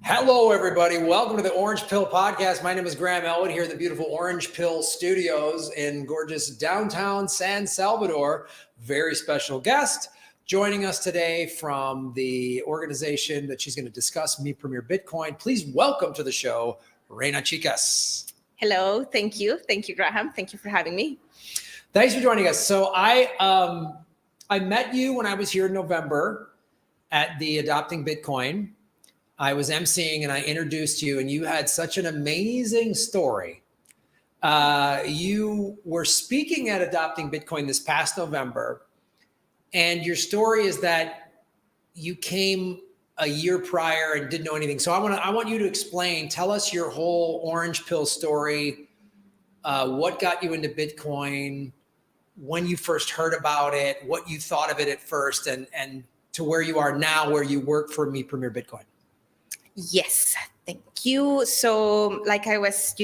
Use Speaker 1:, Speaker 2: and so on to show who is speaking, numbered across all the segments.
Speaker 1: Hello, everybody. Welcome to the Orange Pill Podcast. My name is Graham Elwood here at the beautiful Orange Pill Studios in gorgeous downtown San Salvador. Very special guest joining us today from the organization that she's going to discuss, Mi Premier Bitcoin. Please welcome to the show, Reyna Chicas.
Speaker 2: Hello. Thank you. Thank you, Graham. Thank you for having me.
Speaker 1: Thanks for joining us. So I met you when I was here in November at the Adopting Bitcoin. I was emceeing and I introduced you, and you had such an amazing story. You were speaking at Adopting Bitcoin this past November, and your story is that you came a year prior and didn't know anything. So I want you to explain, tell us your whole Orange Pill story, what got you into Bitcoin, when you first heard about it, what you thought of it at first, and to where you are now, where you work for Mi Premier Bitcoin.
Speaker 2: Yes, thank you. So like I was,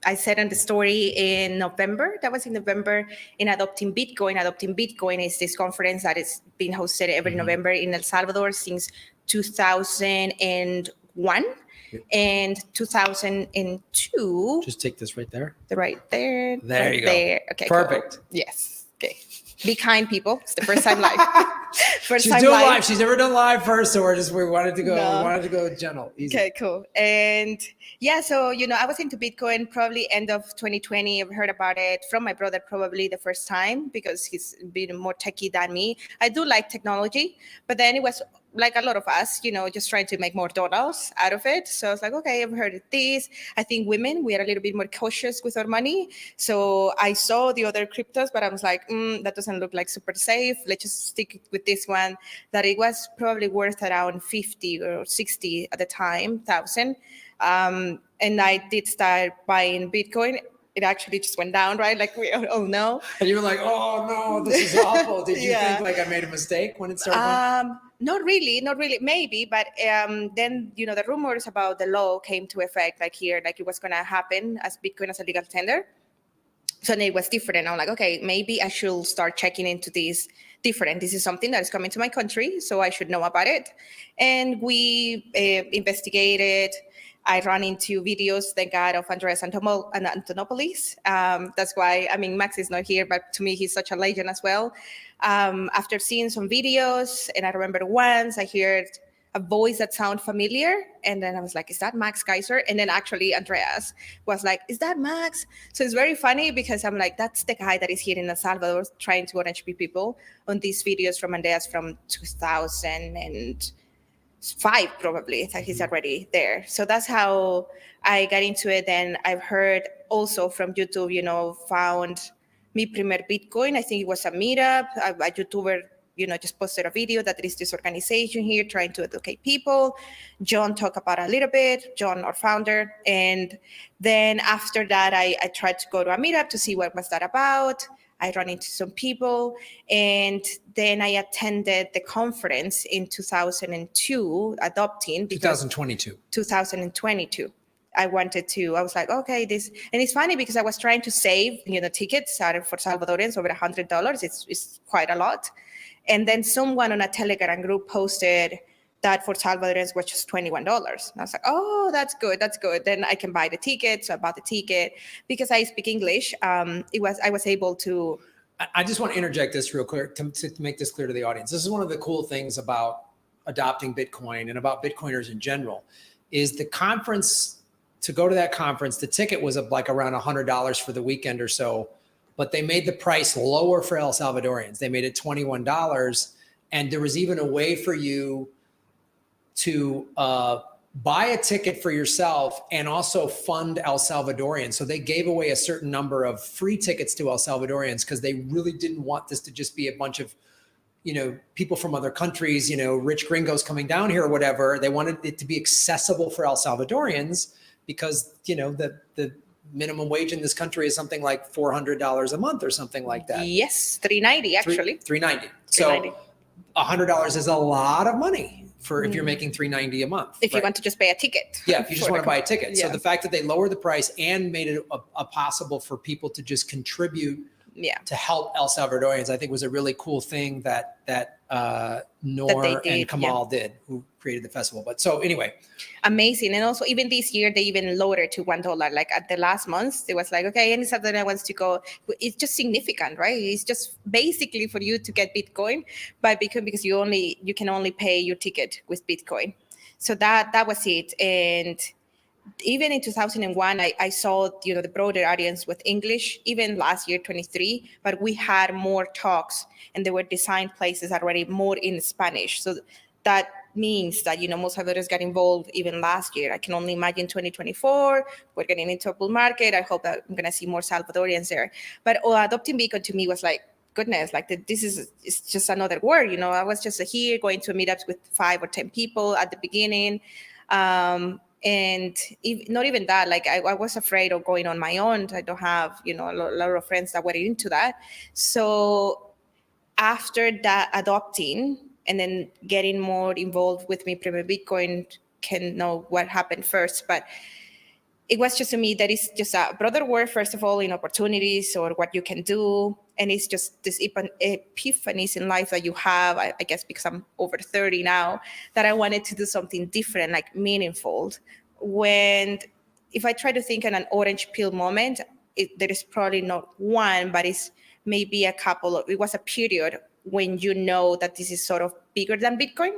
Speaker 2: I said in the story in November, that was in November, in Adopting Bitcoin. Adopting Bitcoin is this conference that is being hosted every November in El Salvador since 2001 and 2002.
Speaker 1: Just take this right there.
Speaker 2: Right there.
Speaker 1: There
Speaker 2: right
Speaker 1: you go.
Speaker 2: There. Okay,
Speaker 1: perfect.
Speaker 2: Cool. Yes. Okay. Be kind, people. It's the first time live.
Speaker 1: She's doing live. She's never done live first, so we wanted to go.
Speaker 2: No.
Speaker 1: We wanted to go gentle, easy.
Speaker 2: Okay, cool. And yeah, so I was into Bitcoin probably end of 2020. I've heard about it from my brother probably the first time because he's been more techie than me. I do like technology, but then it was like a lot of us, just trying to make more dollars out of it. So I was like, okay, I've heard of this. I think women, we are a little bit more cautious with our money. So I saw the other cryptos, but I was like, that doesn't look like super safe. Let's just stick with this one, that it was probably worth around 50 or 60 at the time, thousand. And I did start buying Bitcoin. It actually just went down, right? Like we all know.
Speaker 1: And you were like, oh no, this is awful. Did you think like I made a mistake when it started going?
Speaker 2: Not really, maybe. But then, the rumors about the law came to effect, like here, like it was going to happen as Bitcoin as a legal tender. So then it was different. And I'm like, okay, maybe I should start checking into this different. This is something that is coming to my country, so I should know about it. And we investigated. I ran into videos, thank God, of Andreas Antonopoulos. That's why, Max is not here, but to me, he's such a legend as well. After seeing some videos, and I remember once I heard a voice that sounded familiar, and then I was like, is that Max Kaiser? And then actually Andreas was like, is that Max? So it's very funny because I'm like, that's the guy that is here in El Salvador trying to orange people on these videos from Andreas from 2005 probably, that he's already there. So that's how I got into it. Then I've heard also from YouTube, found Mi Premier Bitcoin. I think it was a meetup. A YouTuber, just posted a video that there is this organization here trying to educate people. John talked about it a little bit, John, our founder. And then after that, I tried to go to a meetup to see what was that about. I ran into some people, and then I attended the conference in 2002, Adopting. 2022. I was like, okay, this, and it's funny because I was trying to save, tickets for Salvadorians over $100. It's quite a lot. And then someone on a Telegram group posted that for Salvadorians was just $21. And I was like, oh, that's good. Then I can buy the ticket. So I bought the ticket because I speak English. I was able to.
Speaker 1: I just want to interject this real quick to make this clear to the audience. This is one of the cool things about Adopting Bitcoin and about Bitcoiners in general is the conference. To go to that conference, the ticket was like around $100 for the weekend or so, but they made the price lower for El Salvadorians. They made it $21, and there was even a way for you to buy a ticket for yourself and also fund El Salvadorians. So they gave away a certain number of free tickets to El Salvadorians because they really didn't want this to just be a bunch of, people from other countries, rich gringos coming down here or whatever. They wanted it to be accessible for El Salvadorians because, the minimum wage in this country is something like $400 a month or something like that.
Speaker 2: Yes, $390 actually.
Speaker 1: $390. So $100 is a lot of money for if you're making $390 a month.
Speaker 2: If you want to just pay a ticket.
Speaker 1: Yeah, if you just want to buy a ticket.
Speaker 2: Yeah.
Speaker 1: So the fact that they lowered the price and made it a possible for people to just contribute to help El Salvadorians, I think was a really cool thing that Noor and Kamal did, who created the festival. But so anyway.
Speaker 2: Amazing. And also even this year, they even lowered it to $1. Like at the last month, it was like, okay, any Salvadorian wants to go. It's just significant, right? It's just basically for you to get Bitcoin, but because you can only pay your ticket with Bitcoin. So that was it. And even in 2001, I saw, the broader audience with English, even last year, 23, but we had more talks and there were designed places already more in Spanish. So that means that, most Salvadorians got involved even last year. I can only imagine 2024, we're getting into a bull market. I hope that I'm going to see more Salvadorians there. But adopting Bitcoin to me was like, goodness, like this it's just another word. I was just here going to meetups with 5 or 10 people at the beginning. And not even that, like I was afraid of going on my own. I don't have, a lot of friends that were into that. So after that, adopting and then getting more involved with Mi Primer Bitcoin, can know what happened first. But it was just to me that it's just a broader word, first of all, in opportunities or what you can do. And it's just this epiphanies in life that you have, I guess, because I'm over 30 now, that I wanted to do something different, like meaningful. If I try to think in an orange pill moment, there is probably not one, but it's maybe a couple it was a period when that this is sort of bigger than Bitcoin,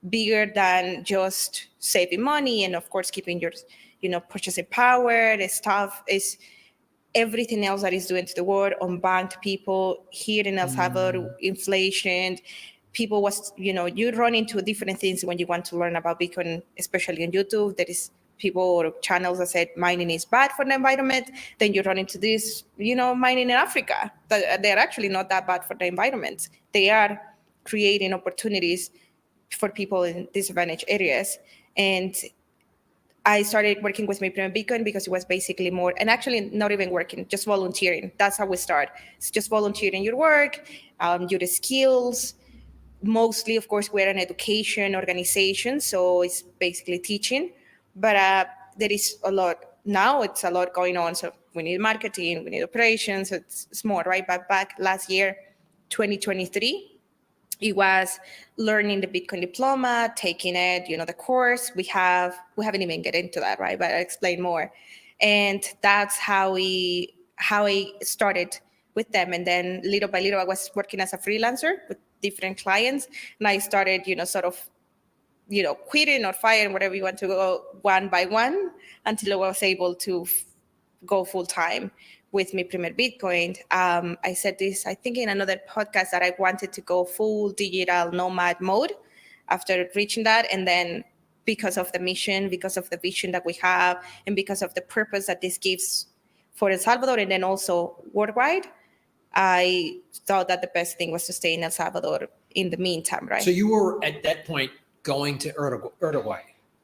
Speaker 2: bigger than just saving money and of course keeping your purchasing power. The stuff is everything else that is doing to the world, unbanked people here in El Salvador, inflation. People you run into different things when you want to learn about Bitcoin, especially on YouTube. There is people or channels that said mining is bad for the environment. Then you run into this, mining in Africa. They're actually not that bad for the environment. They are creating opportunities for people in disadvantaged areas. And I started working with Mi Primer Bitcoin because it was basically more, and actually not even working, just volunteering. That's how we start. It's just volunteering your work, your skills. Mostly, of course, we're an education organization, so it's basically teaching. But there is a lot, now it's a lot going on. So we need marketing, we need operations, it's more, right? But back last year, 2023, it was learning the Bitcoin diploma, taking it, the course. We haven't even get into that, right? But I'll explain more. And that's how I started with them. And then little by little, I was working as a freelancer with different clients. And I started, sort of, quitting or firing, whatever you want to go, one by one, until I was able to go full time with Mi Primer Bitcoin. I said this, I think, in another podcast, that I wanted to go full digital nomad mode after reaching that. And then because of the mission, because of the vision that we have, and because of the purpose that this gives for El Salvador and then also worldwide, I thought that the best thing was to stay in El Salvador in the meantime, right?
Speaker 1: So you were at that point going to Uruguay,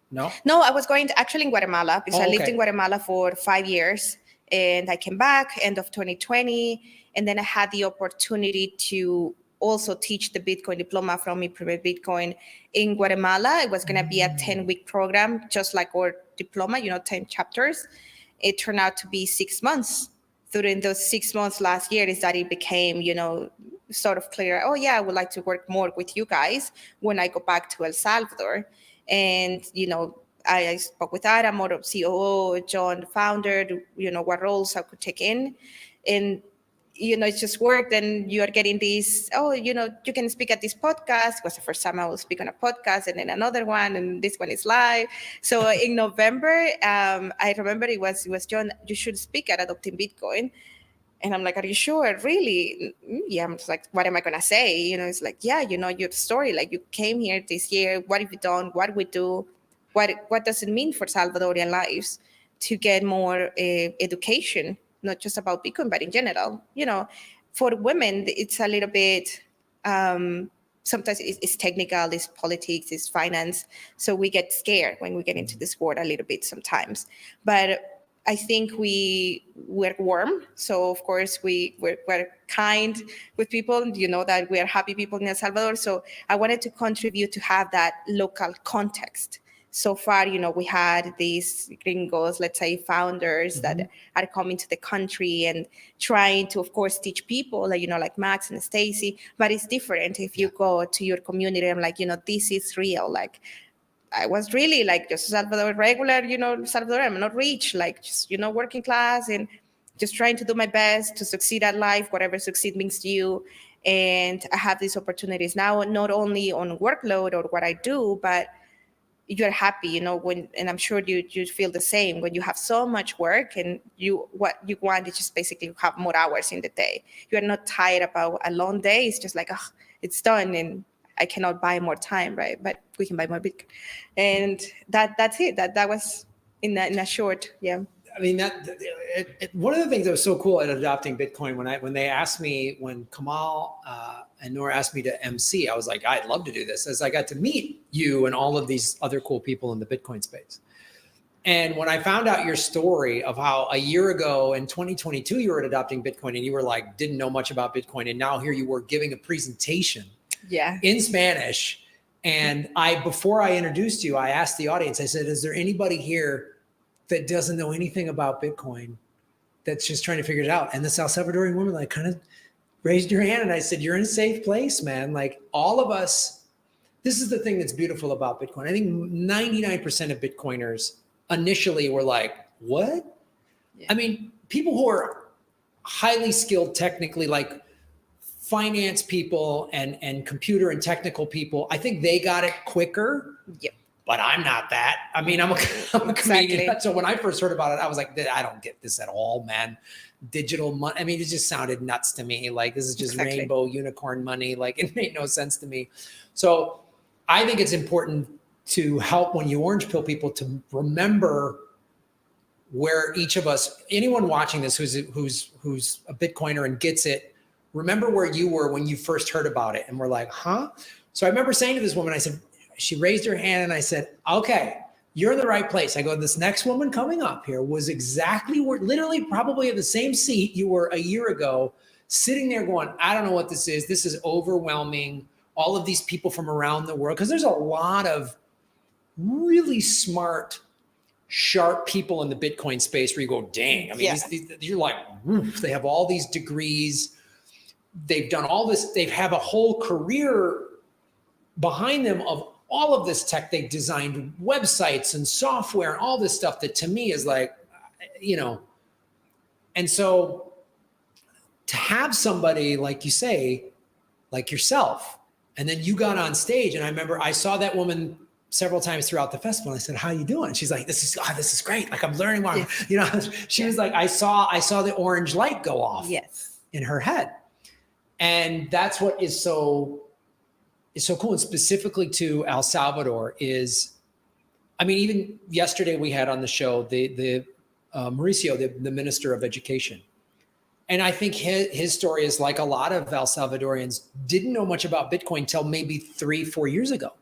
Speaker 1: no?
Speaker 2: No, I was going to actually in Guatemala because I lived
Speaker 1: okay.
Speaker 2: in Guatemala for 5 years. And I came back end of 2020. And then I had the opportunity to also teach the Bitcoin diploma from Mi Primer Bitcoin in Guatemala. It was going to be a 10-week program, just like our diploma, 10 chapters. It turned out to be 6 months. During those 6 months last year is that it became, sort of clear, oh yeah, I would like to work more with you guys when I go back to El Salvador. And, I spoke with Adam, our COO, John, the founder, what roles I could take in. And, it's just worked. And you are getting these, you can speak at this podcast. It was the first time I will speak on a podcast, and then another one, and this one is live. So in November, I remember it was John, you should speak at Adopting Bitcoin. And I'm like, are you sure? Really? Yeah. I'm just like, what am I going to say? It's like, yeah, your story, like you came here this year. What have you done? What we do? What does it mean for Salvadorian lives to get more education, not just about Bitcoin, but in general? For women, it's a little bit, sometimes it's technical, it's politics, it's finance. So we get scared when we get into this world a little bit sometimes. But I think we're warm. So of course we're kind with people, that we are happy people in El Salvador. So I wanted to contribute to have that local context. so far, we had these gringos, let's say founders that are coming to the country and trying to, of course, teach people, like Max and Stacy, but it's different if you go to your community and this is real. Like, I was really like just Salvador, regular, Salvador. I'm not rich, like just, working class and just trying to do my best to succeed at life, whatever succeed means to you. And I have these opportunities now, not only on workload or what I do, but you're happy, and I'm sure you feel the same when you have so much work and what you want is just basically have more hours in the day. You are not tired about a long day. It's just like, oh, it's done and I cannot buy more time, right? But we can buy more Bitcoin. And that's it. That was in a short, yeah.
Speaker 1: I mean, one of the things that was so cool at adopting Bitcoin, when Kamal and Nora asked me to MC, I was like, I'd love to do this, as I got to meet you and all of these other cool people in the Bitcoin space. And when I found out your story of how a year ago in 2022, you were adopting Bitcoin and you were like, didn't know much about Bitcoin. And now here you were giving a presentation in Spanish. And before I introduced you, I asked the audience, I said, is there anybody here that doesn't know anything about Bitcoin, that's just trying to figure it out? And this El Salvadorian woman like kind of raised your hand, and I said, you're in a safe place, man. Like, all of us, this is the thing that's beautiful about Bitcoin. I think 99% of Bitcoiners initially were like, what? Yeah. I mean, people who are highly skilled technically, like finance people and computer and technical people, I think they got it quicker.
Speaker 2: Yep.
Speaker 1: But I'm not that. I mean, I'm a comedian. So when I first heard about it, I was like, I don't get this at all, man. Digital money. I mean, it just sounded nuts to me. Like, this is just rainbow unicorn money. Like, it made no sense to me. So I think it's important to help when you orange pill people to remember where each of us, anyone watching this who's a Bitcoiner and gets it, remember where you were when you first heard about it. And we're like, huh? So I remember saying to this woman, I said, she raised her hand and I said, okay, you're in the right place. I go, this next woman coming up here was literally probably in the same seat you were a year ago, sitting there going, I don't know what this is. This is overwhelming. All of these people from around the world, because there's a lot of really smart, sharp people in the Bitcoin space where you go, dang, I mean, you're like, oof, they have all these degrees. They've done all this. They have a whole career behind them of all of this tech. They designed websites and software and all this stuff that to me is like, and so to have somebody like you say, like yourself, and then you got on stage, and I remember I saw that woman several times throughout the festival. And I said, how you doing? She's like, this is great. Like, I'm learning more. She was like, I saw the orange light go off in her head. And that's what is so cool. And specifically to El Salvador is, I mean, even yesterday we had on the show, the Mauricio, the Minister of Education. And I think his story is like a lot of El Salvadorians didn't know much about Bitcoin till maybe 3-4 years ago.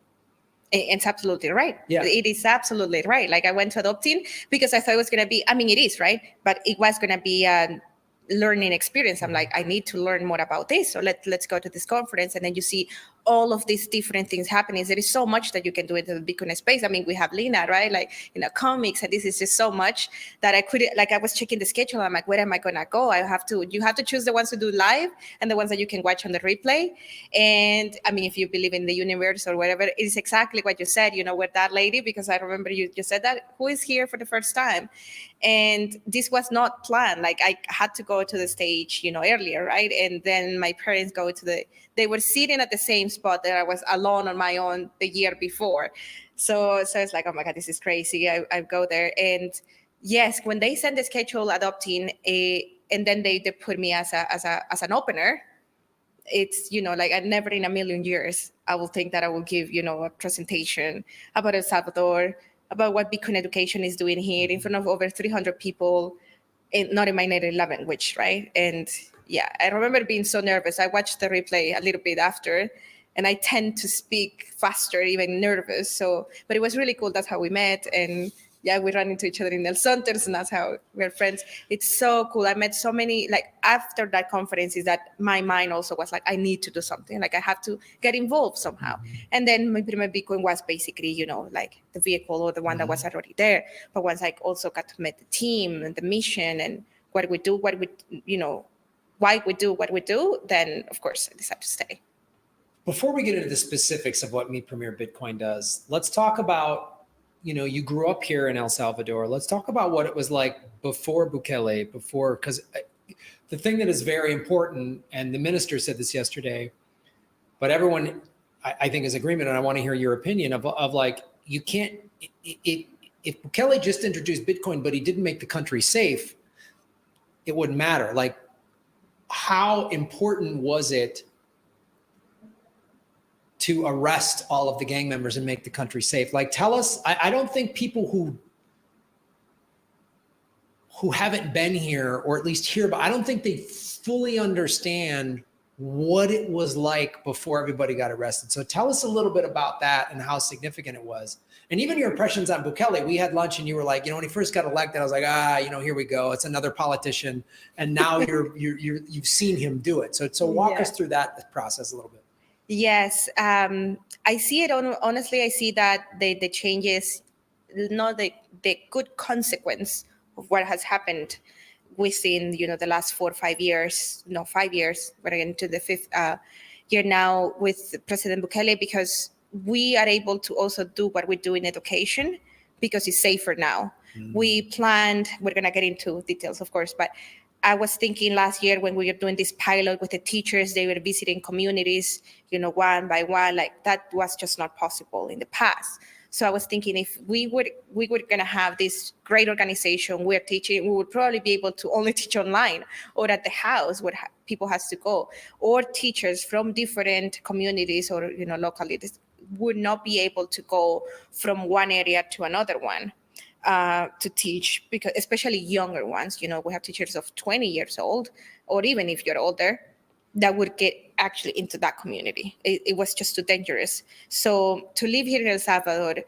Speaker 2: It's absolutely right.
Speaker 1: Yeah.
Speaker 2: It is absolutely right. Like, I went to adopting because I thought it was going to be, I mean, it is, right? But it was going to be a learning experience. I'm like, I need to learn more about this. So let's go to this conference. And then you see all of these different things happening. There is so much that you can do in the Bitcoin space. I mean, we have Lena, right? Like, comics, and this is just so much that I couldn't, like, I was checking the schedule. I'm like, where am I going to go? You have to choose the ones to do live and the ones that you can watch on the replay. And I mean, if you believe in the universe or whatever, it is exactly what you said, with that lady, because I remember you said that, who is here for the first time? And this was not planned. Like, I had to go to the stage, earlier, right? And then my parents they were sitting at the same spot that I was alone on my own the year before. So it's like, oh my God, this is crazy. I go there. And yes, when they send the schedule adopting, and then they put me as an opener, it's, like, I never in a million years, I will think that I will give, a presentation about El Salvador, about what Bitcoin education is doing here in front of over 300 people, not in my native language, right? And yeah, I remember being so nervous. I watched the replay a little bit after, and I tend to speak faster, even nervous. So, but it was really cool. That's how we met. And Yeah, we run into each other in El Santos, and that's how we're friends. It's so cool. I met so many, like, after that conference, is that my mind also was like, I need to do something. Like, I have to get involved somehow. And then my Primer Bitcoin was basically, like the vehicle or the one that was already there. But once I also got to meet the team and the mission and what we do, why we do what we do, then of course I decided to stay.
Speaker 1: Before we get into the specifics of what Meet Premier Bitcoin does, let's talk about, you grew up here in El Salvador. Let's talk about what it was like before Bukele, because the thing that is very important, and the minister said this yesterday, but everyone, I think, is agreement, and I want to hear your opinion of like, you can't, if Bukele just introduced Bitcoin, but he didn't make the country safe, it wouldn't matter. Like, how important was it to arrest all of the gang members and make the country safe? Like, tell us. I don't think people who haven't been here, or at least here, but I don't think they fully understand what it was like before everybody got arrested. So tell us a little bit about that and how significant it was. And even your impressions on Bukele. We had lunch and you were like, when he first got elected, I was like, here we go. It's another politician. And now you've seen him do it. So walk us through that process a little bit.
Speaker 2: Yes, I see it. Honestly, I see that the changes, not the good consequence of what has happened within the last 4 or 5 years. No, 5 years. We're into the fifth year now with President Bukele, because we are able to also do what we do in education because it's safer now. We planned. We're gonna get into details, of course, but I was thinking last year when we were doing this pilot with the teachers, they were visiting communities, one by one, like that was just not possible in the past. So I was thinking, if we were going to have this great organization, we're teaching, we would probably be able to only teach online or at the house where people has to go, or teachers from different communities or, localities would not be able to go from one area to another one. To teach, because especially younger ones, we have teachers of 20 years old, or even if you're older, that would get actually into that community. It was just too dangerous. So to live here in El Salvador,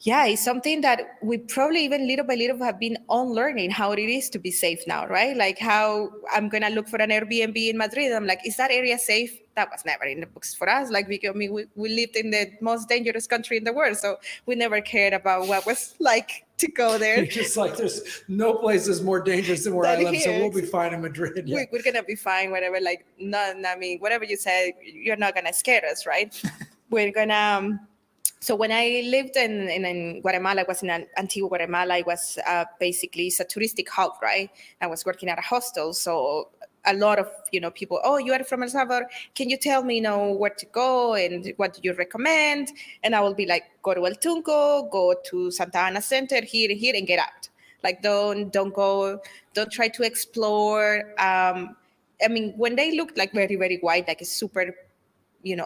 Speaker 2: it's something that we probably even little by little have been unlearning how it is to be safe now, right? Like how I'm going to look for an Airbnb in Madrid. I'm like, is that area safe? That was never in the books for us. Like, we lived in the most dangerous country in the world. So we never cared about what was like to go there.
Speaker 1: It's just like, there's no place is more dangerous than where I live. So we'll be fine in Madrid. Yeah.
Speaker 2: We're going to be fine, whatever. Like, none, whatever you say, you're not going to scare us, right? We're going to... So when I lived in Guatemala, I was in Antigua, Guatemala. I was basically, it's a touristic hub, right? I was working at a hostel. So a lot of, people, oh, you are from El Salvador. Can you tell me, where to go and what do you recommend? And I will be like, go to El Tunco, go to Santa Ana Center, here, and get out. Like, don't try to explore. When they looked like very, very white, like it's super,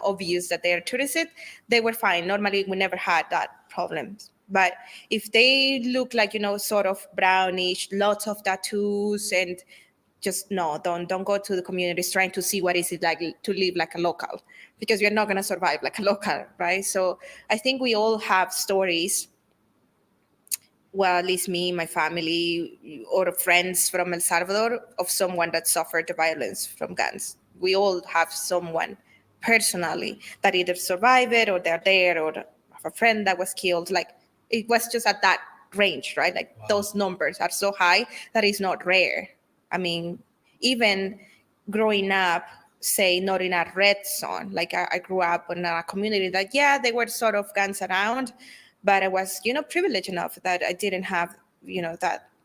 Speaker 2: obvious that they're tourists, they were fine. Normally, we never had that problem. But if they look like, sort of brownish, lots of tattoos, and just don't go to the communities trying to see what is it like to live like a local, because you're not going to survive like a local, right? So I think we all have stories. Well, at least me, my family, or friends from El Salvador, of someone that suffered the violence from guns. We all have someone personally that either survived it, or they're there, or have a friend that was killed. Like, it was just at that range, right? Like, wow. Those numbers are so high that it's not rare. Even growing up, say, not in a red zone, like I grew up in a community that, they were sort of guns around, but I was, privileged enough that I didn't have,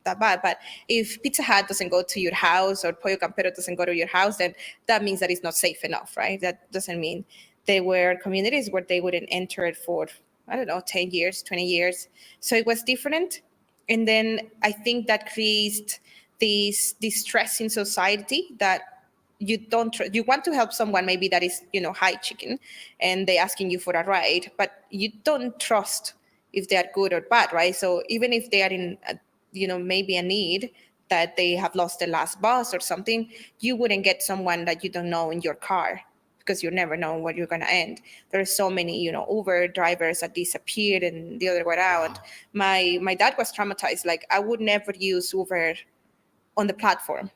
Speaker 2: that bad. But if Pizza Hut doesn't go to your house, or Pollo Campero doesn't go to your house, then that means that it's not safe enough, right? That doesn't mean. There were communities where they wouldn't enter it for, 10 years, 20 years. So it was different. And then I think that creates this stress in society that you don't, you want to help someone maybe that is, high chicken, and they asking you for a ride, but you don't trust if they are good or bad, right? So even if they are in maybe a need, that they have lost the last bus or something, you wouldn't get someone that you don't know in your car. because you never know where you're going to end. There are so many, Uber drivers that disappeared and the other way around. My dad was traumatized. Like, I would never use Uber on the platform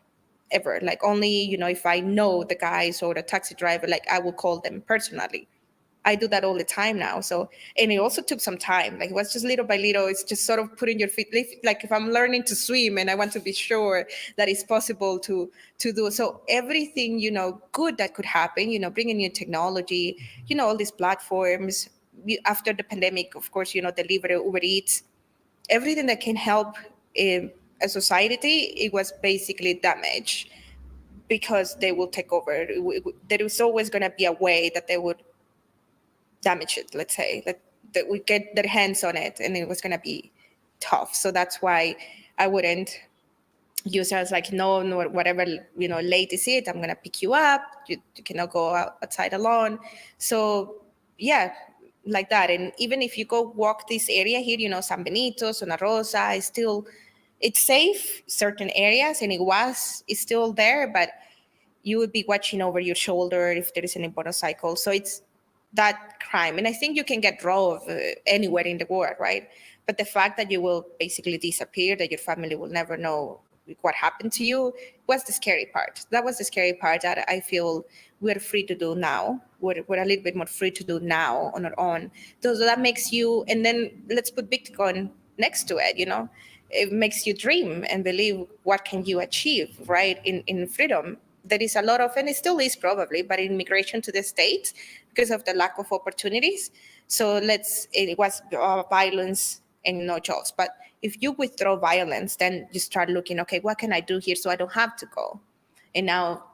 Speaker 2: ever. Like, only, if I know the guys or the taxi driver, like, I will call them personally. I do that all the time now. So, and it also took some time. Like, it was just little by little. It's just sort of putting your feet. Like, if I'm learning to swim and I want to be sure that it's possible to do. So everything, good that could happen, bringing new technology, all these platforms. After the pandemic, of course, delivery, Uber Eats, everything that can help a society, it was basically damaged because they will take over. There is always going to be a way that they would damage it, let's say, that we get their hands on it, and it was going to be tough. So that's why I wouldn't use it as like, no, whatever, late is it, I'm going to pick you up. You cannot go outside alone. So yeah, like that. And even if you go walk this area here, San Benito, Zona Rosa, it's safe, certain areas, and it's still there, but you would be watching over your shoulder if there is any motorcycle. So it's that crime. And I think you can get robbed anywhere in the world, right? But the fact that you will basically disappear, that your family will never know what happened to you, was the scary part. That was the scary part that I feel we're free to do now. We're a little bit more free to do now on our own. So that makes you, and then let's put Bitcoin next to it, it makes you dream and believe what can you achieve, right? In freedom. There is a lot of, and it still is probably, but immigration to the States because of the lack of opportunities. So it was violence and no jobs. But if you withdraw violence, then you start looking, okay, what can I do here so I don't have to go? And now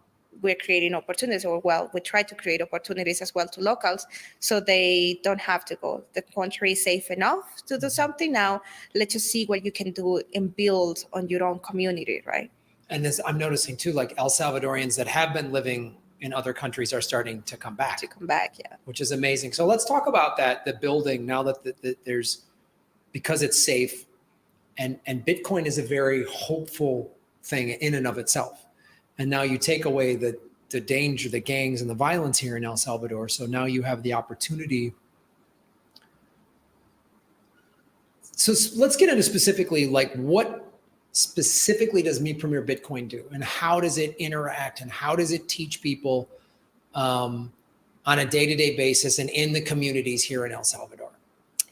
Speaker 2: we're creating opportunities, or we try to create opportunities as well to locals so they don't have to go. The country is safe enough to do something. Now let's just see what you can do and build on your own community, right?
Speaker 1: And this, I'm noticing too, like El Salvadorians that have been living in other countries are starting to come back.
Speaker 2: Yeah.
Speaker 1: Which is amazing. So let's talk about that, the building, now that there's, because it's safe, and Bitcoin is a very hopeful thing in and of itself. And now you take away the danger, the gangs and the violence here in El Salvador. So now you have the opportunity. So let's get into specifically, like, what specifically does Me Premier Bitcoin do, and how does it interact, and how does it teach people on a day-to-day basis and in the communities here in El Salvador?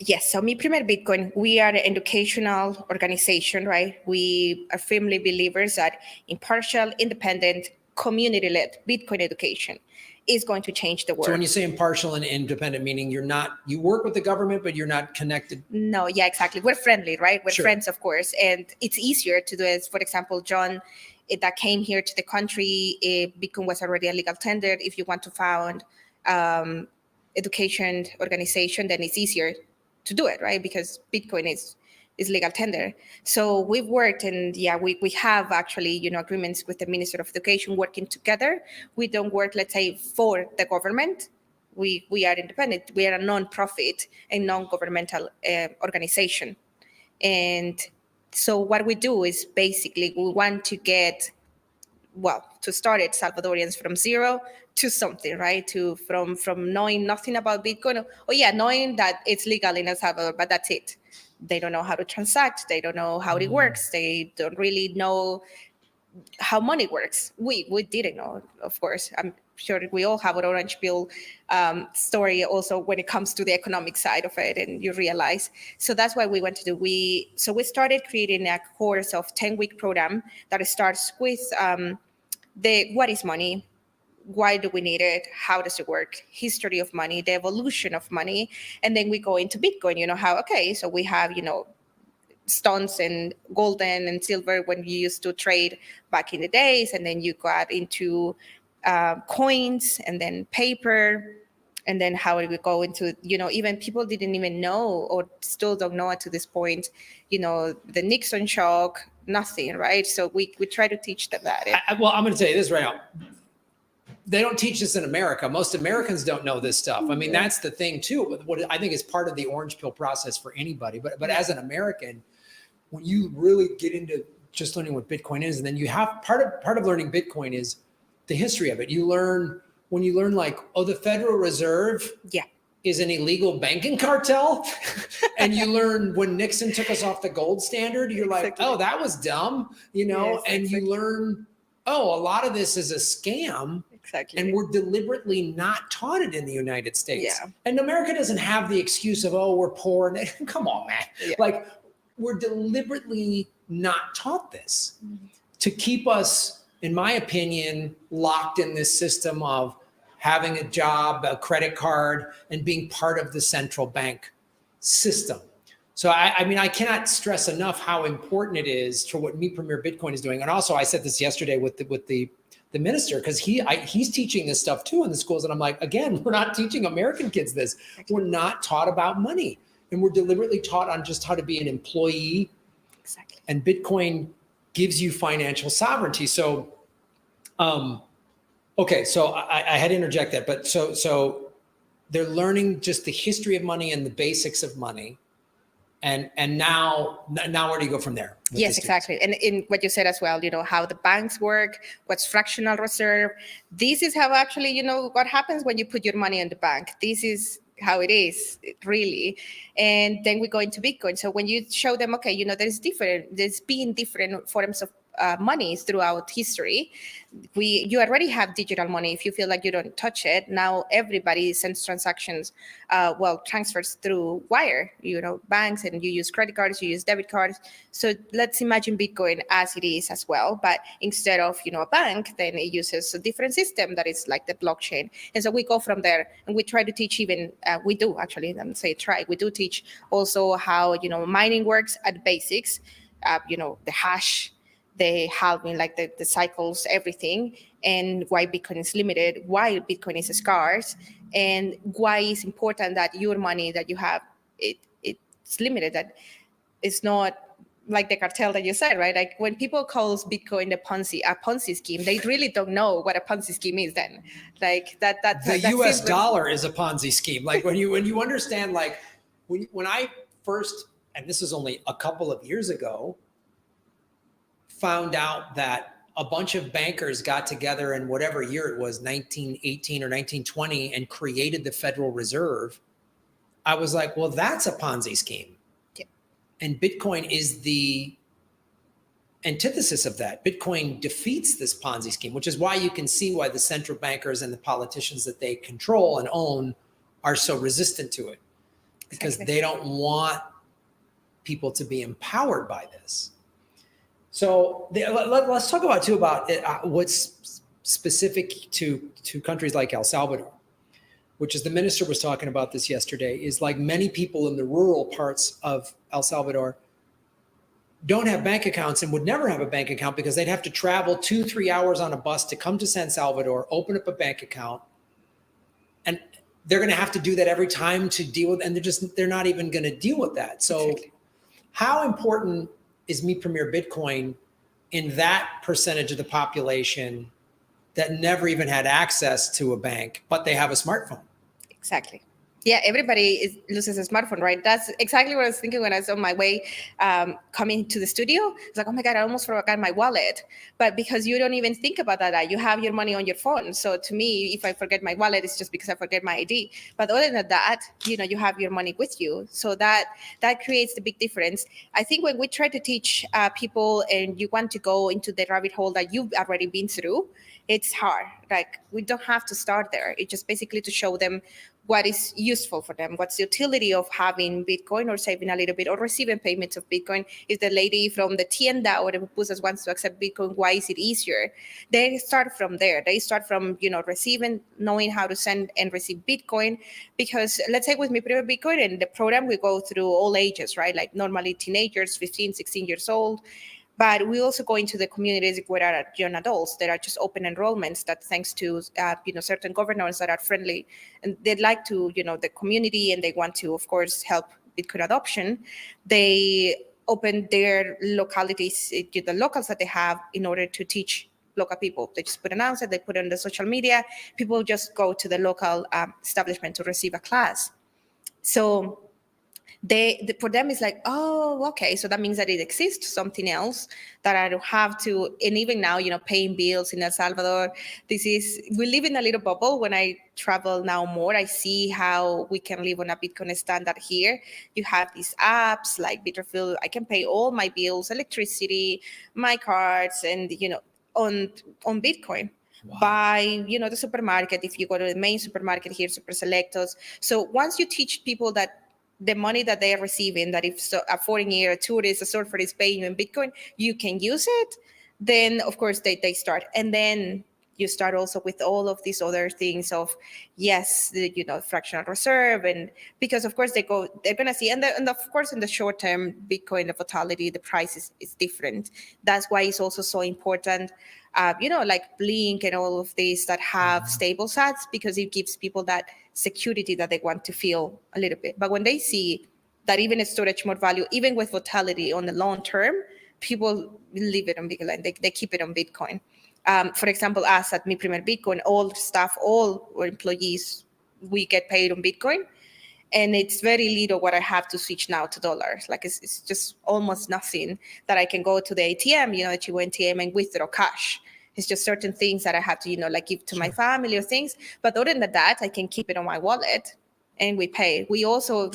Speaker 2: Yes, so Me Premier Bitcoin, we are an educational organization, right? We are firmly believers that impartial, independent, community-led Bitcoin education is going to change the world.
Speaker 1: So when you say impartial and independent, meaning you work with the government, but you're not connected?
Speaker 2: No, yeah, exactly. We're friendly, right? We're
Speaker 1: Sure.
Speaker 2: friends, of course. And it's easier to do it. For example, John, that came here to the country, Bitcoin was already a legal tender. If you want to found education organization, then it's easier to do it, right? Because Bitcoin is legal tender. So we've worked, and we have actually, agreements with the Minister of Education working together. We don't work, let's say, for the government. We are independent. We are a non-profit and non-governmental organization. And so what we do is basically we want to get, to start it, Salvadorians from zero to something, right? From knowing nothing about Bitcoin, knowing that it's legal in El Salvador, but that's it. They don't know how to transact. They don't know how it works. They don't really know how money works. We didn't know, of course. I'm sure we all have an orange pill story also when it comes to the economic side of it, and you realize. So that's why we went to do. We started creating a course of 10-week program that starts with what is money, why do we need it, how does it work, history of money, the evolution of money, and then we go into Bitcoin. So we have stones and golden and silver when you used to trade back in the days, and then you got into coins and then paper, and then how we go into even people didn't even know or still don't know to this point the Nixon shock, nothing, right? So we try to teach them that.
Speaker 1: I'm going to tell you this right now. They don't teach this in America. Most Americans don't know this stuff. I mean, that's the thing too. What I think is part of the orange pill process for anybody. But as an American, when you really get into just learning what Bitcoin is, and then you have part of learning Bitcoin is the history of it. You learn when you learn like, oh, the Federal Reserve
Speaker 2: Yeah.
Speaker 1: is an illegal banking cartel. And you learn when Nixon took us off the gold standard, you're like,
Speaker 2: Exactly.
Speaker 1: oh, that was dumb, you know,
Speaker 2: Yes,
Speaker 1: and
Speaker 2: exactly.
Speaker 1: you learn, oh, a lot of this is a scam.
Speaker 2: Exactly.
Speaker 1: And we're deliberately not taught it in the United States.
Speaker 2: Yeah.
Speaker 1: And America doesn't have the excuse of, oh, we're poor. And come on, man.
Speaker 2: Yeah.
Speaker 1: Like, we're deliberately not taught this to keep us, in my opinion, locked in this system of having a job, a credit card, and being part of the central bank system. So I mean, I cannot stress enough how important it is for what Me Premier Bitcoin is doing. And also, I said this yesterday with the minister, because he's teaching this stuff too in the schools. And I'm like, again, we're not teaching American kids this. We're not taught about money. And we're deliberately taught on just how to be an employee.
Speaker 2: Exactly.
Speaker 1: And Bitcoin gives you financial sovereignty. So, okay, so I had to interject that, but so they're learning just the history of money and the basics of money. And now where do you go from there?
Speaker 2: Yes, exactly. And in what you said as well, you know, how the banks work, what's fractional reserve. This is how actually, you know, what happens when you put your money in the bank. This is how it is, really. And then we go into Bitcoin. So when you show them, okay, you know, there's been different forms of money throughout history. You already have digital money. If you feel like you don't touch it, now everybody sends transactions, transfers through wire, you know, banks, and you use credit cards, you use debit cards. So let's imagine Bitcoin as it is as well, but instead of, you know, a bank, then it uses a different system that is like the blockchain. And so we go from there, and we try to teach even, we do actually, we do teach also how, you know, mining works at basics, you know, the hash, the halving, like the cycles, everything, and why Bitcoin is limited, why Bitcoin is scarce, and why it's important that your money that you have, it's limited, that it's not like the cartel that you said, right? Like when people calls Bitcoin a Ponzi scheme, they really don't know what a Ponzi scheme is then. Like that
Speaker 1: the US dollar is a Ponzi scheme. Like when you understand, like when I first, and this is only a couple of years ago, found out that a bunch of bankers got together in whatever year it was, 1918 or 1920, and created the Federal Reserve, I was like, well, that's a Ponzi scheme.
Speaker 2: Yeah.
Speaker 1: And Bitcoin is the antithesis of that. Bitcoin defeats this Ponzi scheme, which is why you can see why the central bankers and the politicians that they control and own are so resistant to it, because they don't want people to be empowered by this. So let's talk about too about what's specific to countries like El Salvador, which is the minister was talking about this yesterday, is like many people in the rural parts of El Salvador don't have bank accounts and would never have a bank account because they'd have to travel 2-3 hours on a bus to come to San Salvador, open up a bank account. And they're going to have to do that every time to deal with, and they're not even going to deal with that. So how important is Me Premier Bitcoin in that percentage of the population that never even had access to a bank, but they have a smartphone?
Speaker 2: Exactly. Yeah, everybody loses a smartphone, right? That's exactly what I was thinking when I was on my way coming to the studio. It's like, oh my God, I almost forgot my wallet. But because you don't even think about that, you have your money on your phone. So to me, if I forget my wallet, it's just because I forget my ID. But other than that, you know, you have your money with you. So that creates the big difference. I think when we try to teach people and you want to go into the rabbit hole that you've already been through, it's hard. Like we don't have to start there. It's just basically to show them what is useful for them, what's the utility of having Bitcoin or saving a little bit or receiving payments of Bitcoin. If the lady from the tienda or the pupusas wants to accept Bitcoin, why is it easier? They start from there. They start from, you know, receiving, knowing how to send and receive Bitcoin. Because let's say with Mi Primer Bitcoin and the program, we go through all ages, right? Like normally teenagers, 15, 16 years old. But we also go into the communities where are young adults that are just open enrollments that thanks to, certain governors that are friendly and they'd like to, the community and they want to, of course, help Bitcoin adoption. They open their localities, the locals that they have in order to teach local people. They just put an announcement, they put it on the social media. People just go to the local establishment to receive a class. So for them it's like, oh, okay, so that means that it exists something else that I don't have to. And even now, paying bills in El Salvador, we live in a little bubble. When I travel now more, I see how we can live on a Bitcoin standard here. You have these apps like Bitterfield. I can pay all my bills, electricity, my cards, and on Bitcoin.
Speaker 1: Wow.
Speaker 2: By the supermarket, if you go to the main supermarket here, Super Selectos. So once you teach people that the money that they are receiving, that if a foreigner, a tourist, a surfer is paying you in Bitcoin, you can use it, then of course they start. And then you start also with all of these other things of, yes, the fractional reserve. And because of course they're going to see, and of course in the short term, Bitcoin, the volatility, the price is different. That's why it's also so important, like Blink and all of these that have stable sats, because it gives people that security that they want to feel a little bit. But when they see that even a storage more value, even with volatility on the long term, people leave it on Bitcoin. They keep it on Bitcoin. For example, us at Mi Primer Bitcoin, all staff, all our employees, we get paid on Bitcoin. And it's very little what I have to switch now to dollars. Like it's just almost nothing that I can go to the ATM, the Chivo ATM, and withdraw cash. It's just certain things that I have to, like give to my family or things. But other than that, I can keep it on my wallet and we pay. We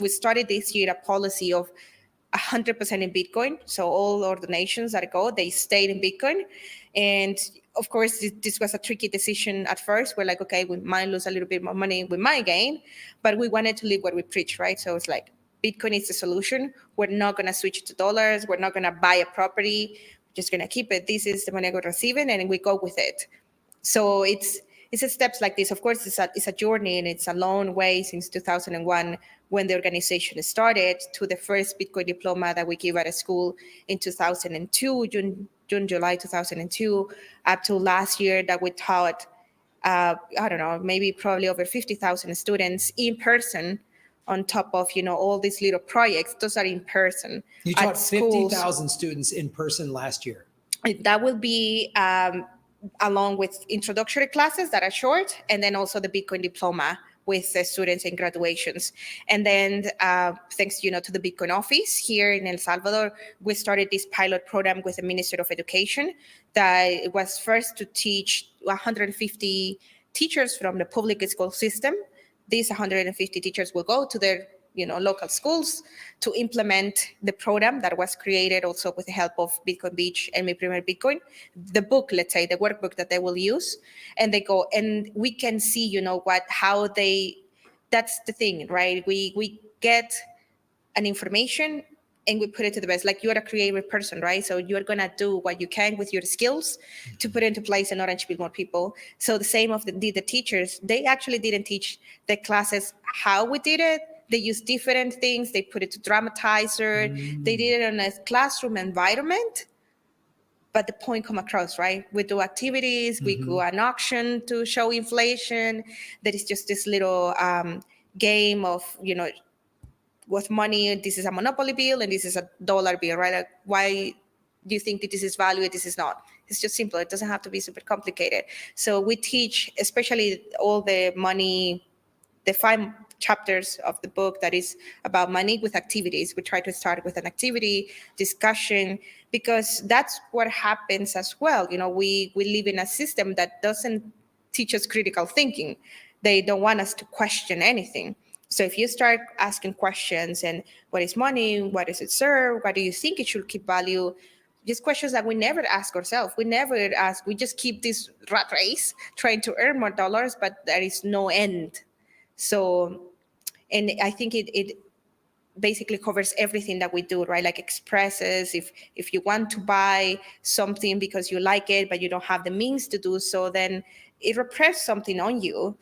Speaker 2: started this year a policy of 100% in Bitcoin. So all our donations that go, they stayed in Bitcoin. And of course, this was a tricky decision at first. We're like, okay, we might lose a little bit more money, we might gain, but we wanted to live what we preach, right? So it's like, Bitcoin is the solution. We're not going to switch to dollars. We're not going to buy a property. We're just going to keep it. This is the money we're receiving, and we go with it. So it's a steps like this. Of course, it's a journey, and it's a long way since 2001 when the organization started to the first Bitcoin diploma that we give at a school in 2002, July 2002, up to last year that we taught, I don't know, maybe probably over 50,000 students in person on top of, all these little projects. Those are in person.
Speaker 1: You taught 50,000 students in person last year.
Speaker 2: That will be along with introductory classes that are short, and then also the Bitcoin diploma with the students in graduations. And then thanks to the Bitcoin office here in El Salvador, we started this pilot program with the Ministry of Education that it was first to teach 150 teachers from the public school system. These 150 teachers will go to their local schools to implement the program that was created also with the help of Bitcoin Beach and Mi Primer Bitcoin, the book, let's say, the workbook that they will use. And they go, and we can see, that's the thing, right? We get an information and we put it to the best. Like, you're a creative person, right? So you're going to do what you can with your skills to put into place in order to build more people. So the same of the teachers, they actually didn't teach the classes how we did it. They used different things. They put it to dramatizer. They did it in a classroom environment. But the point come across, right? We do activities. We do an auction to show inflation. There is just this little game of, with money. This is a monopoly bill and this is a dollar bill, right? Like, why do you think that this is value and this is not? It's just simple. It doesn't have to be super complicated. So we teach, especially all the money, the 5 chapters of the book that is about money with activities. We try to start with an activity discussion, because that's what happens as well. We live in a system that doesn't teach us critical thinking. They don't want us to question anything. So if you start asking questions and what is money, what does it serve, what do you think it should keep value, just questions that we never ask ourselves. We never ask. We just keep this rat race trying to earn more dollars, but there is no end. So, and I think it basically covers everything that we do, right? Like expresses, if you want to buy something because you like it, but you don't have the means to do so, then it represses something on you.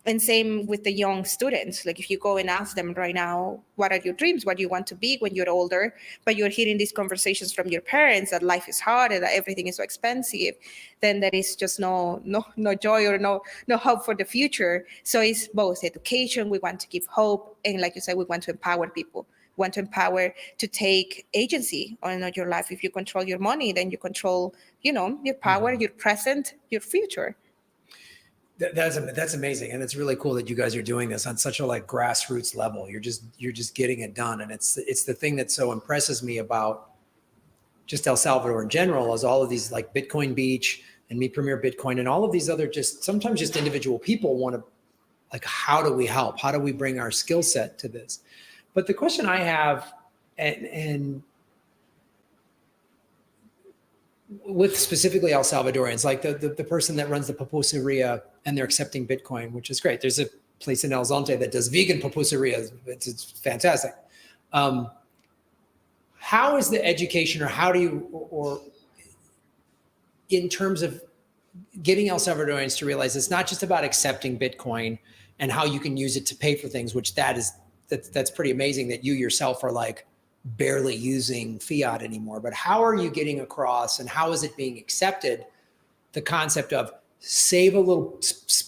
Speaker 2: And same with the young students. Like, if you go and ask them right now, what are your dreams? What do you want to be when you're older? But you're hearing these conversations from your parents that life is hard and that everything is so expensive, then there is just no joy or no hope for the future. So it's both education. We want to give hope. And like you said, we want to empower people. We want to empower to take agency on your life. If you control your money, then you control, your power, your present, your future.
Speaker 1: That's amazing, and it's really cool that you guys are doing this on such a like grassroots level. You're just getting it done, and it's the thing that so impresses me about just El Salvador in general is all of these like Bitcoin Beach and Me Premier Bitcoin and all of these other just sometimes just individual people want to like, how do we help? How do we bring our skill set to this? But the question I have, and with specifically El Salvadorians, like the person that runs the pupuseria and they're accepting Bitcoin, which is great. There's a place in El Zonte that does vegan pupuseria. It's fantastic. How is the education, or how do you, or in terms of getting El Salvadorians to realize it's not just about accepting Bitcoin and how you can use it to pay for things, which that's pretty amazing that you yourself are like barely using fiat anymore. But how are you getting across, and how is it being accepted, the concept of save a little,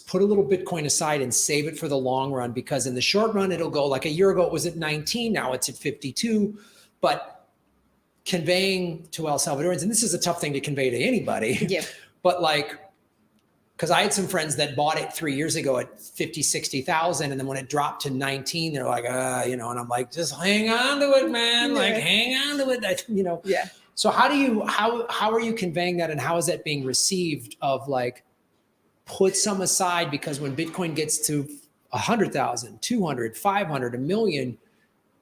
Speaker 1: put a little Bitcoin aside and save it for the long run, because in the short run, it'll go like a year ago, it was at 19, now it's at 52. But conveying to El Salvadorians, and this is a tough thing to convey to anybody,
Speaker 2: yeah.
Speaker 1: But like, because I had some friends that bought it 3 years ago at 50, 60,000. And then when it dropped to 19, they're like, and I'm like, just hang on to it, man. Like, hang on to it,
Speaker 2: Yeah.
Speaker 1: So how are you conveying that? And how is that being received of like, put some aside, because when Bitcoin gets to 100,000, 200, 500, a million,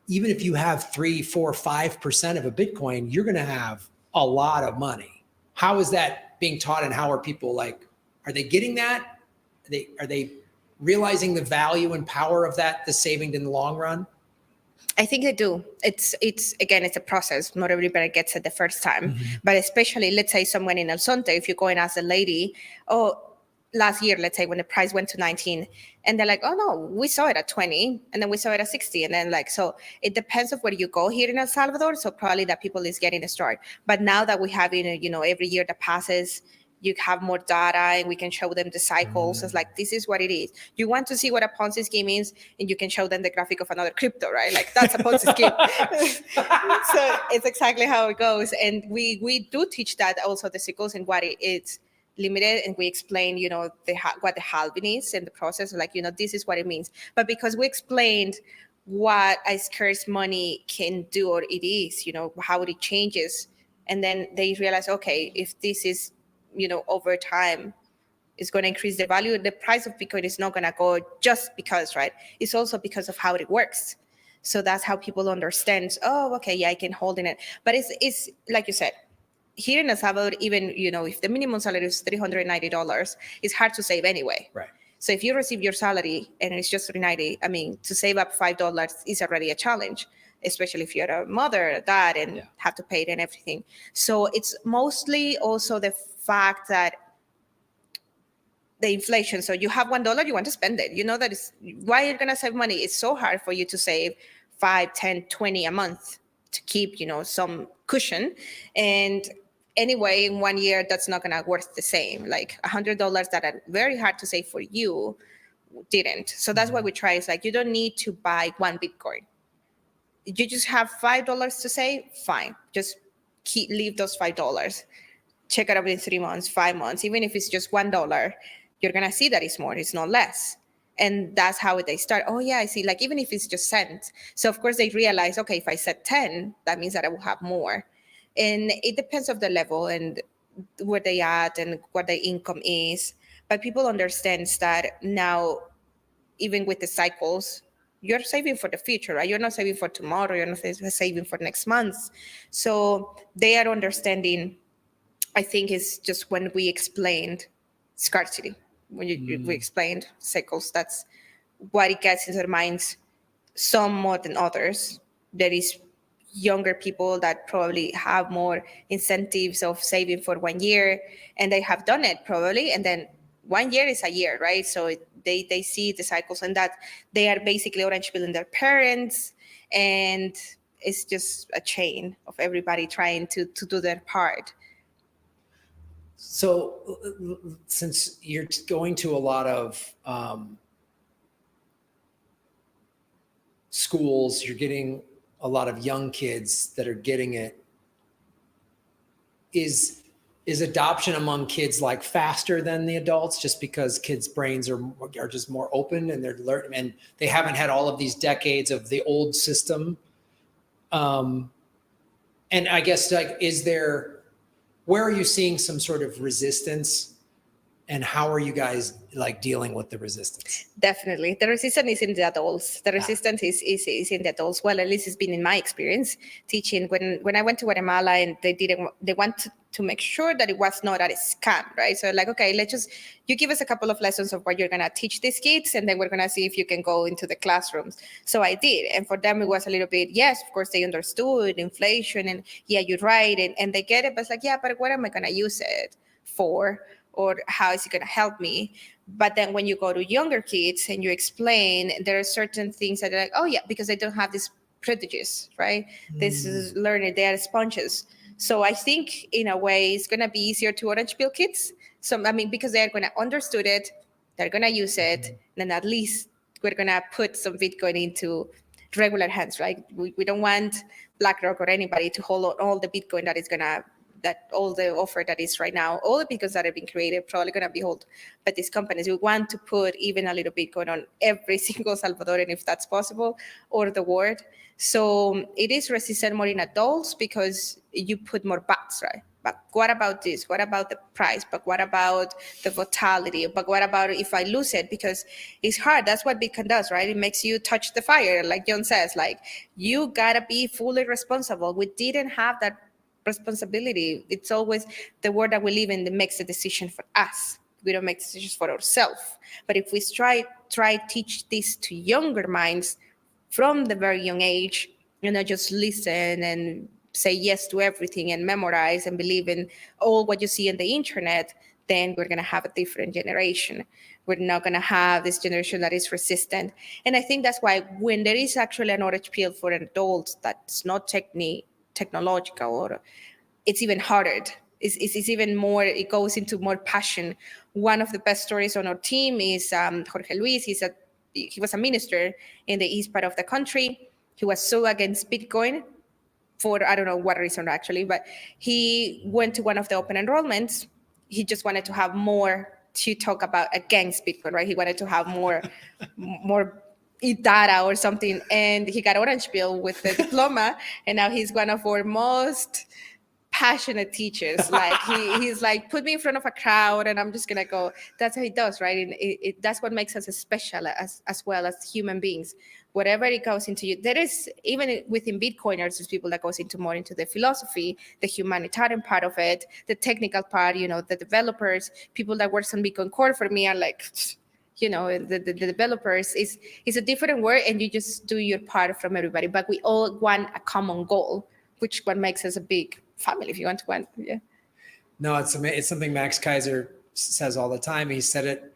Speaker 1: even if you have 3, 4, 5% of a Bitcoin, you're going to have a lot of money. How is that being taught, and how are people like, are they getting that? Are they realizing the value and power of that, the saving in the long run?
Speaker 2: I think they do. It's again, it's a process. Not everybody gets it the first time, but especially, let's say someone in El Sonte, if you go and ask the lady, last year, let's say when the price went to 19, and they're like, oh no, we saw it at 20, and then we saw it at 60, and then like, so it depends of where you go here in El Salvador. So probably that people is getting a start. But now that we have, every year that passes, you have more data and we can show them the cycles. It's like, this is what it is. You want to see what a Ponzi scheme is, and you can show them the graphic of another crypto, right? Like, that's a Ponzi scheme. So it's exactly how it goes. And we do teach that also, the cycles and what it is limited, and we explain, what the halving is in the process. Like, this is what it means. But because we explained what a scarce money can do, or it is, how it changes, and then they realize, okay, if this is, over time, is going to increase the value. The price of Bitcoin is not going to go just because, right? It's also because of how it works. So that's how people understand, oh, okay, yeah, I can hold in it. But it's like you said, here in El Salvador, even, if the minimum salary is $390, it's hard to save anyway.
Speaker 1: Right.
Speaker 2: So if you receive your salary and it's just $390, I mean, to save up $5 is already a challenge, especially if you're a mother, a dad, and have to pay it and everything. So it's mostly also the fact that the inflation. So you have $1, you want to spend it. You know that is why you're going to save money. It's so hard for you to save 5, 10, 20 a month to keep, some cushion. And anyway, in 1 year, that's not going to worth the same. Like $100 that are very hard to save for you didn't. So that's why we try. It's like, you don't need to buy one Bitcoin. You just have $5 to save, fine. Just leave those $5. Check it out in 3 months, 5 months. Even if it's just $1, you're going to see that it's more, it's not less. And that's how they start. Oh yeah, I see. Like, even if it's just cents. So of course they realize, okay, if I set 10, that means that I will have more. And it depends of the level and where they at and what their income is. But people understand that now, even with the cycles, you're saving for the future, right? You're not saving for tomorrow. You're not saving for next month. So they are understanding, I think, is just when we explained scarcity, when we explained cycles, that's what it gets into their minds, some more than others. There is younger people that probably have more incentives of saving for 1 year, and they have done it probably, and then 1 year is a year, right? So they see the cycles, and that they are basically orange pilling their parents, and it's just a chain of everybody trying to do their part.
Speaker 1: So since you're going to a lot of schools, you're getting a lot of young kids that are getting it. Is is adoption among kids like faster than the adults, just because kids' brains are just more open and they're learning, and they haven't had all of these decades of the old system. And I guess, like, where are you seeing some sort of resistance, and how are you guys like dealing with the resistance?
Speaker 2: Definitely. The resistance is in the adults. The resistance is in the adults. Well, at least it's been in my experience teaching. When I went to Guatemala, and they want to make sure that it was not a scam, right? So like, okay, you give us a couple of lessons of what you're going to teach these kids, and then we're going to see if you can go into the classrooms. So I did. And for them, it was a little bit, yes, of course, they understood inflation, and yeah, you're right. And they get it, but it's like, yeah, but what am I going to use it for? Or how is it going to help me? But then when you go to younger kids and you explain, there are certain things that are like, oh yeah, because they don't have these privileges, right? This is learning, they are sponges. So I think in a way it's going to be easier to orange pill kids. So, I mean, because they're going to understood it, they're going to use it, then at least we're going to put some Bitcoin into regular hands, right? We don't want BlackRock or anybody to hold all the Bitcoin that all the offer that is right now, all the Bitcoins that have been created, probably going to be held by these companies. We want to put even a little Bitcoin on every single Salvadoran, if that's possible, or the world. So it is resistant more in adults because you put more buts, right? But what about this? What about the price? But what about the volatility? But what about if I lose it? Because it's hard. That's what Bitcoin does, right? It makes you touch the fire. Like John says, like, you got to be fully responsible. We didn't have that responsibility. It's always the world that we live in that makes the decision for us. We don't make decisions for ourselves. But if we try teach this to younger minds from the very young age, not just listen and say yes to everything and memorize and believe in all what you see on the internet, then we're going to have a different generation. We're not going to have this generation that is resistant. And I think that's why when there is actually an orange pill for an adult that's not technological, or it's even harder. It's even more, it goes into more passion. One of the best stories on our team is Jorge Luis. He was a minister in the east part of the country. He was so against Bitcoin for, I don't know what reason actually, but he went to one of the open enrollments. He just wanted to have more to talk about against Bitcoin, right? He wanted to have more data or something, and he got orange pill with the diploma, and now he's one of our most passionate teachers. Like he's like, put me in front of a crowd and I'm just gonna go. That's how he does, right? And that's what makes us special as well as human beings. Whatever it goes into you, there is, even within Bitcoiners, there's people that goes into more into the philosophy, the humanitarian part of it, the technical part, the developers, people that works on Bitcoin Core for me are like, the developers is a different word, and you just do your part from everybody, but we all want a common goal, which what makes us a big family, if you want to want. Yeah.
Speaker 1: No, it's something Max Kaiser says all the time. He said it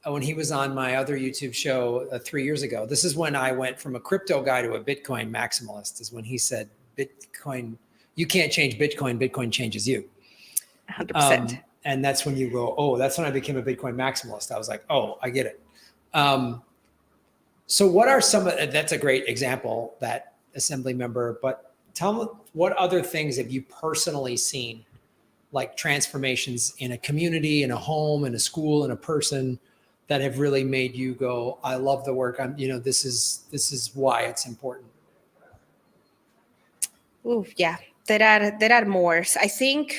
Speaker 1: when he was on my other YouTube show 3 years ago. This is when I went from a crypto guy to a Bitcoin maximalist, is when he said, Bitcoin, you can't change Bitcoin, Bitcoin changes you.
Speaker 2: 100%.
Speaker 1: And that's when you go, oh, that's when I became a Bitcoin maximalist. I was like, oh, I get it. So what are that's a great example, that assembly member, but tell me, what other things have you personally seen, like transformations in a community, in a home, in a school, in a person, that have really made you go, I love the work. This is why it's important.
Speaker 2: Oh, yeah, there are more. I think,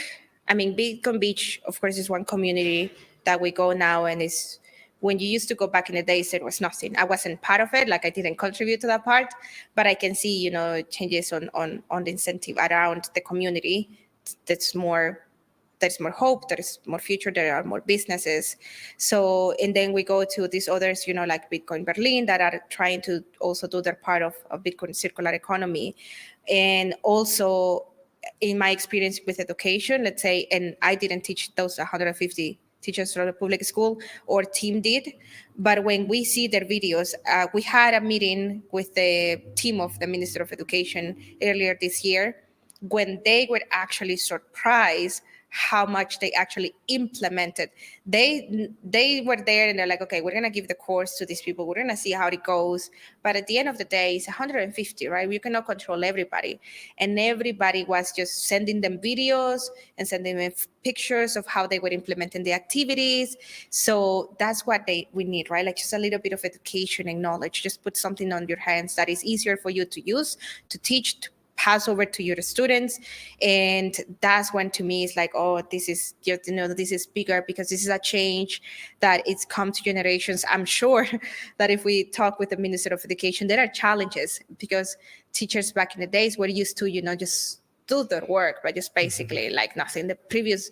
Speaker 2: Bitcoin Beach, of course, is one community that we go now, and is, when you used to go back in the days, there was nothing. I wasn't part of it, like I didn't contribute to that part, but I can see, changes on the incentive around the community. There's more hope, there's more future, there are more businesses. So, and then we go to these others, like Bitcoin Berlin, that are trying to also do their part of Bitcoin circular economy. And also, in my experience with education, let's say, and I didn't teach those 150 teachers from the public school, or team did, but when we see their videos, we had a meeting with the team of the Minister of Education earlier this year, when they were actually surprised how much they actually implemented. They were there and they're like, okay, we're gonna give the course to these people. We're gonna see how it goes. But at the end of the day, it's 150, right? You cannot control everybody, and everybody was just sending them videos and sending them pictures of how they were implementing the activities. So that's what we need, right? Like just a little bit of education and knowledge. Just put something on your hands that is easier for you to use, to teach, to pass over to your students. And that's when to me it's like, oh, this is just, this is bigger, because this is a change that it's come to generations. I'm sure that if we talk with the Minister of Education, there are challenges, because teachers back in the days were used to, just do their work, but just basically like nothing. The previous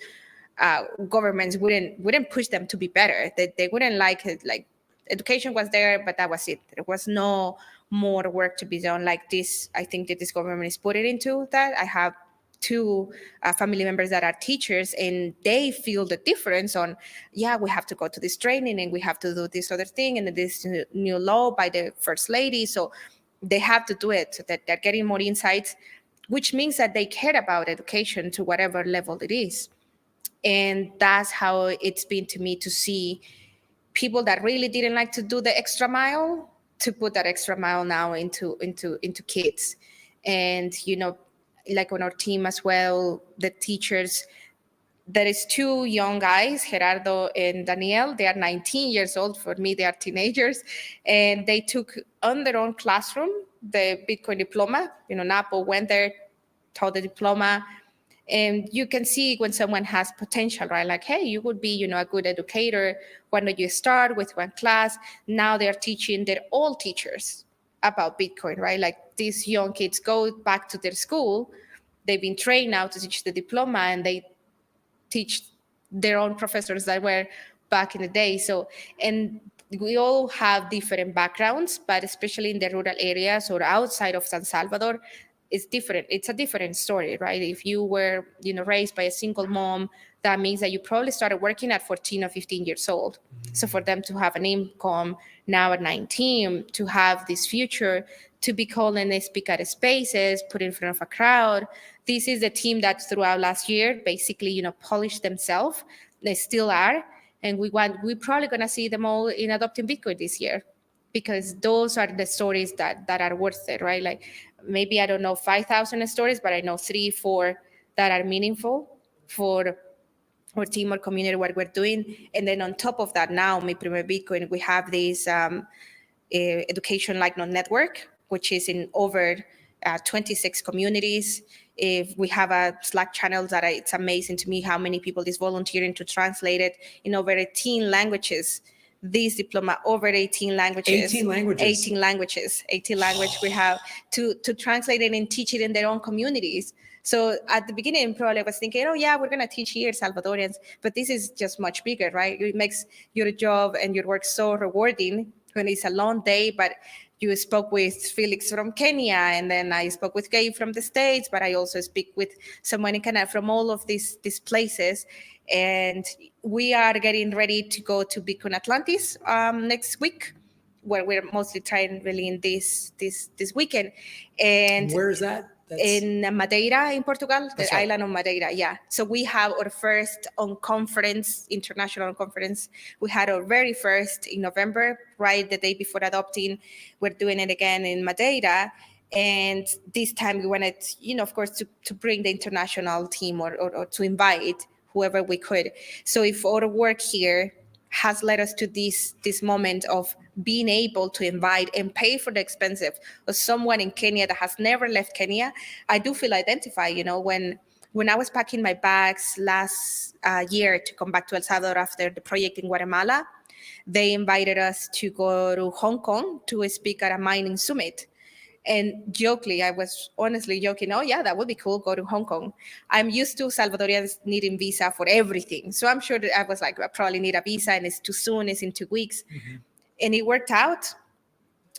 Speaker 2: governments wouldn't push them to be better. They wouldn't like it. Like education was there, but that was it. There was no more work to be done like this. I think that this government is putting into that. I have two family members that are teachers, and they feel the difference on, yeah, we have to go to this training and we have to do this other thing and this new law by the first lady. So they have to do it, so that they're getting more insights, which means that they care about education to whatever level it is. And that's how it's been to me to see people that really didn't like to do the extra mile to put that extra mile now into kids. And like on our team as well, the teachers, there is two young guys, Gerardo and Daniel. They are 19 years old. For me, they are teenagers, and they took on their own classroom the Bitcoin diploma. Napo went there, taught the diploma. And you can see when someone has potential, right? Like, hey, you would be, a good educator. Why don't you start with one class? Now they're teaching, they're all teachers about Bitcoin, right? Like these young kids go back to their school. They've been trained now to teach the diploma, and they teach their own professors that were back in the day. So, and we all have different backgrounds, but especially in the rural areas or outside of San Salvador, it's different. It's a different story, right? If you were, raised by a single mom, that means that you probably started working at 14 or 15 years old. So for them to have an income now at 19, to have this future, to be called and speak at spaces, put in front of a crowd. This is a team that throughout last year, basically, polished themselves. They still are. And we're probably going to see them all in adopting Bitcoin this year, because those are the stories that are worth it, right? Like maybe I don't know 5,000 stories, but I know 3-4 that are meaningful for our team or community, what we're doing. And then on top of that, now, Mi Primer Bitcoin, we have this education like network, which is in over 26 communities. If we have a Slack channel that it's amazing to me how many people is volunteering to translate it in over 18 languages. This diploma over 18 languages.
Speaker 1: 18 languages.
Speaker 2: 18 languages. 18 language we have to translate it and teach it in their own communities. So at the beginning, probably I was thinking, oh yeah, we're gonna teach here Salvadorians, but this is just much bigger, right? It makes your job and your work so rewarding when it's a long day, but you spoke with Felix from Kenya, and then I spoke with Gabe from the States, but I also speak with someone in Canada, from all of these places. And we are getting ready to go to Bitcoin Atlantis next week, where we're mostly trying really in this weekend. And
Speaker 1: where is that?
Speaker 2: That's in Madeira, in Portugal, the
Speaker 1: right.
Speaker 2: Island of Madeira. Yeah. So we have our first international conference. We had our very first in November, right the day before adopting. We're doing it again in Madeira. And this time we wanted, of course, to bring the international team or to invite whoever we could. So if our work here has led us to this moment of being able to invite and pay for the expensive of someone in Kenya that has never left Kenya, I do feel identified. When I was packing my bags last year to come back to El Salvador after the project in Guatemala, they invited us to go to Hong Kong to speak at a mining summit. And jokingly, I was honestly joking, oh yeah, that would be cool, go to Hong Kong. I'm used to Salvadorians needing visa for everything. So I'm sure that I was like, I probably need a visa and it's too soon, it's in 2 weeks. Mm-hmm. And it worked out.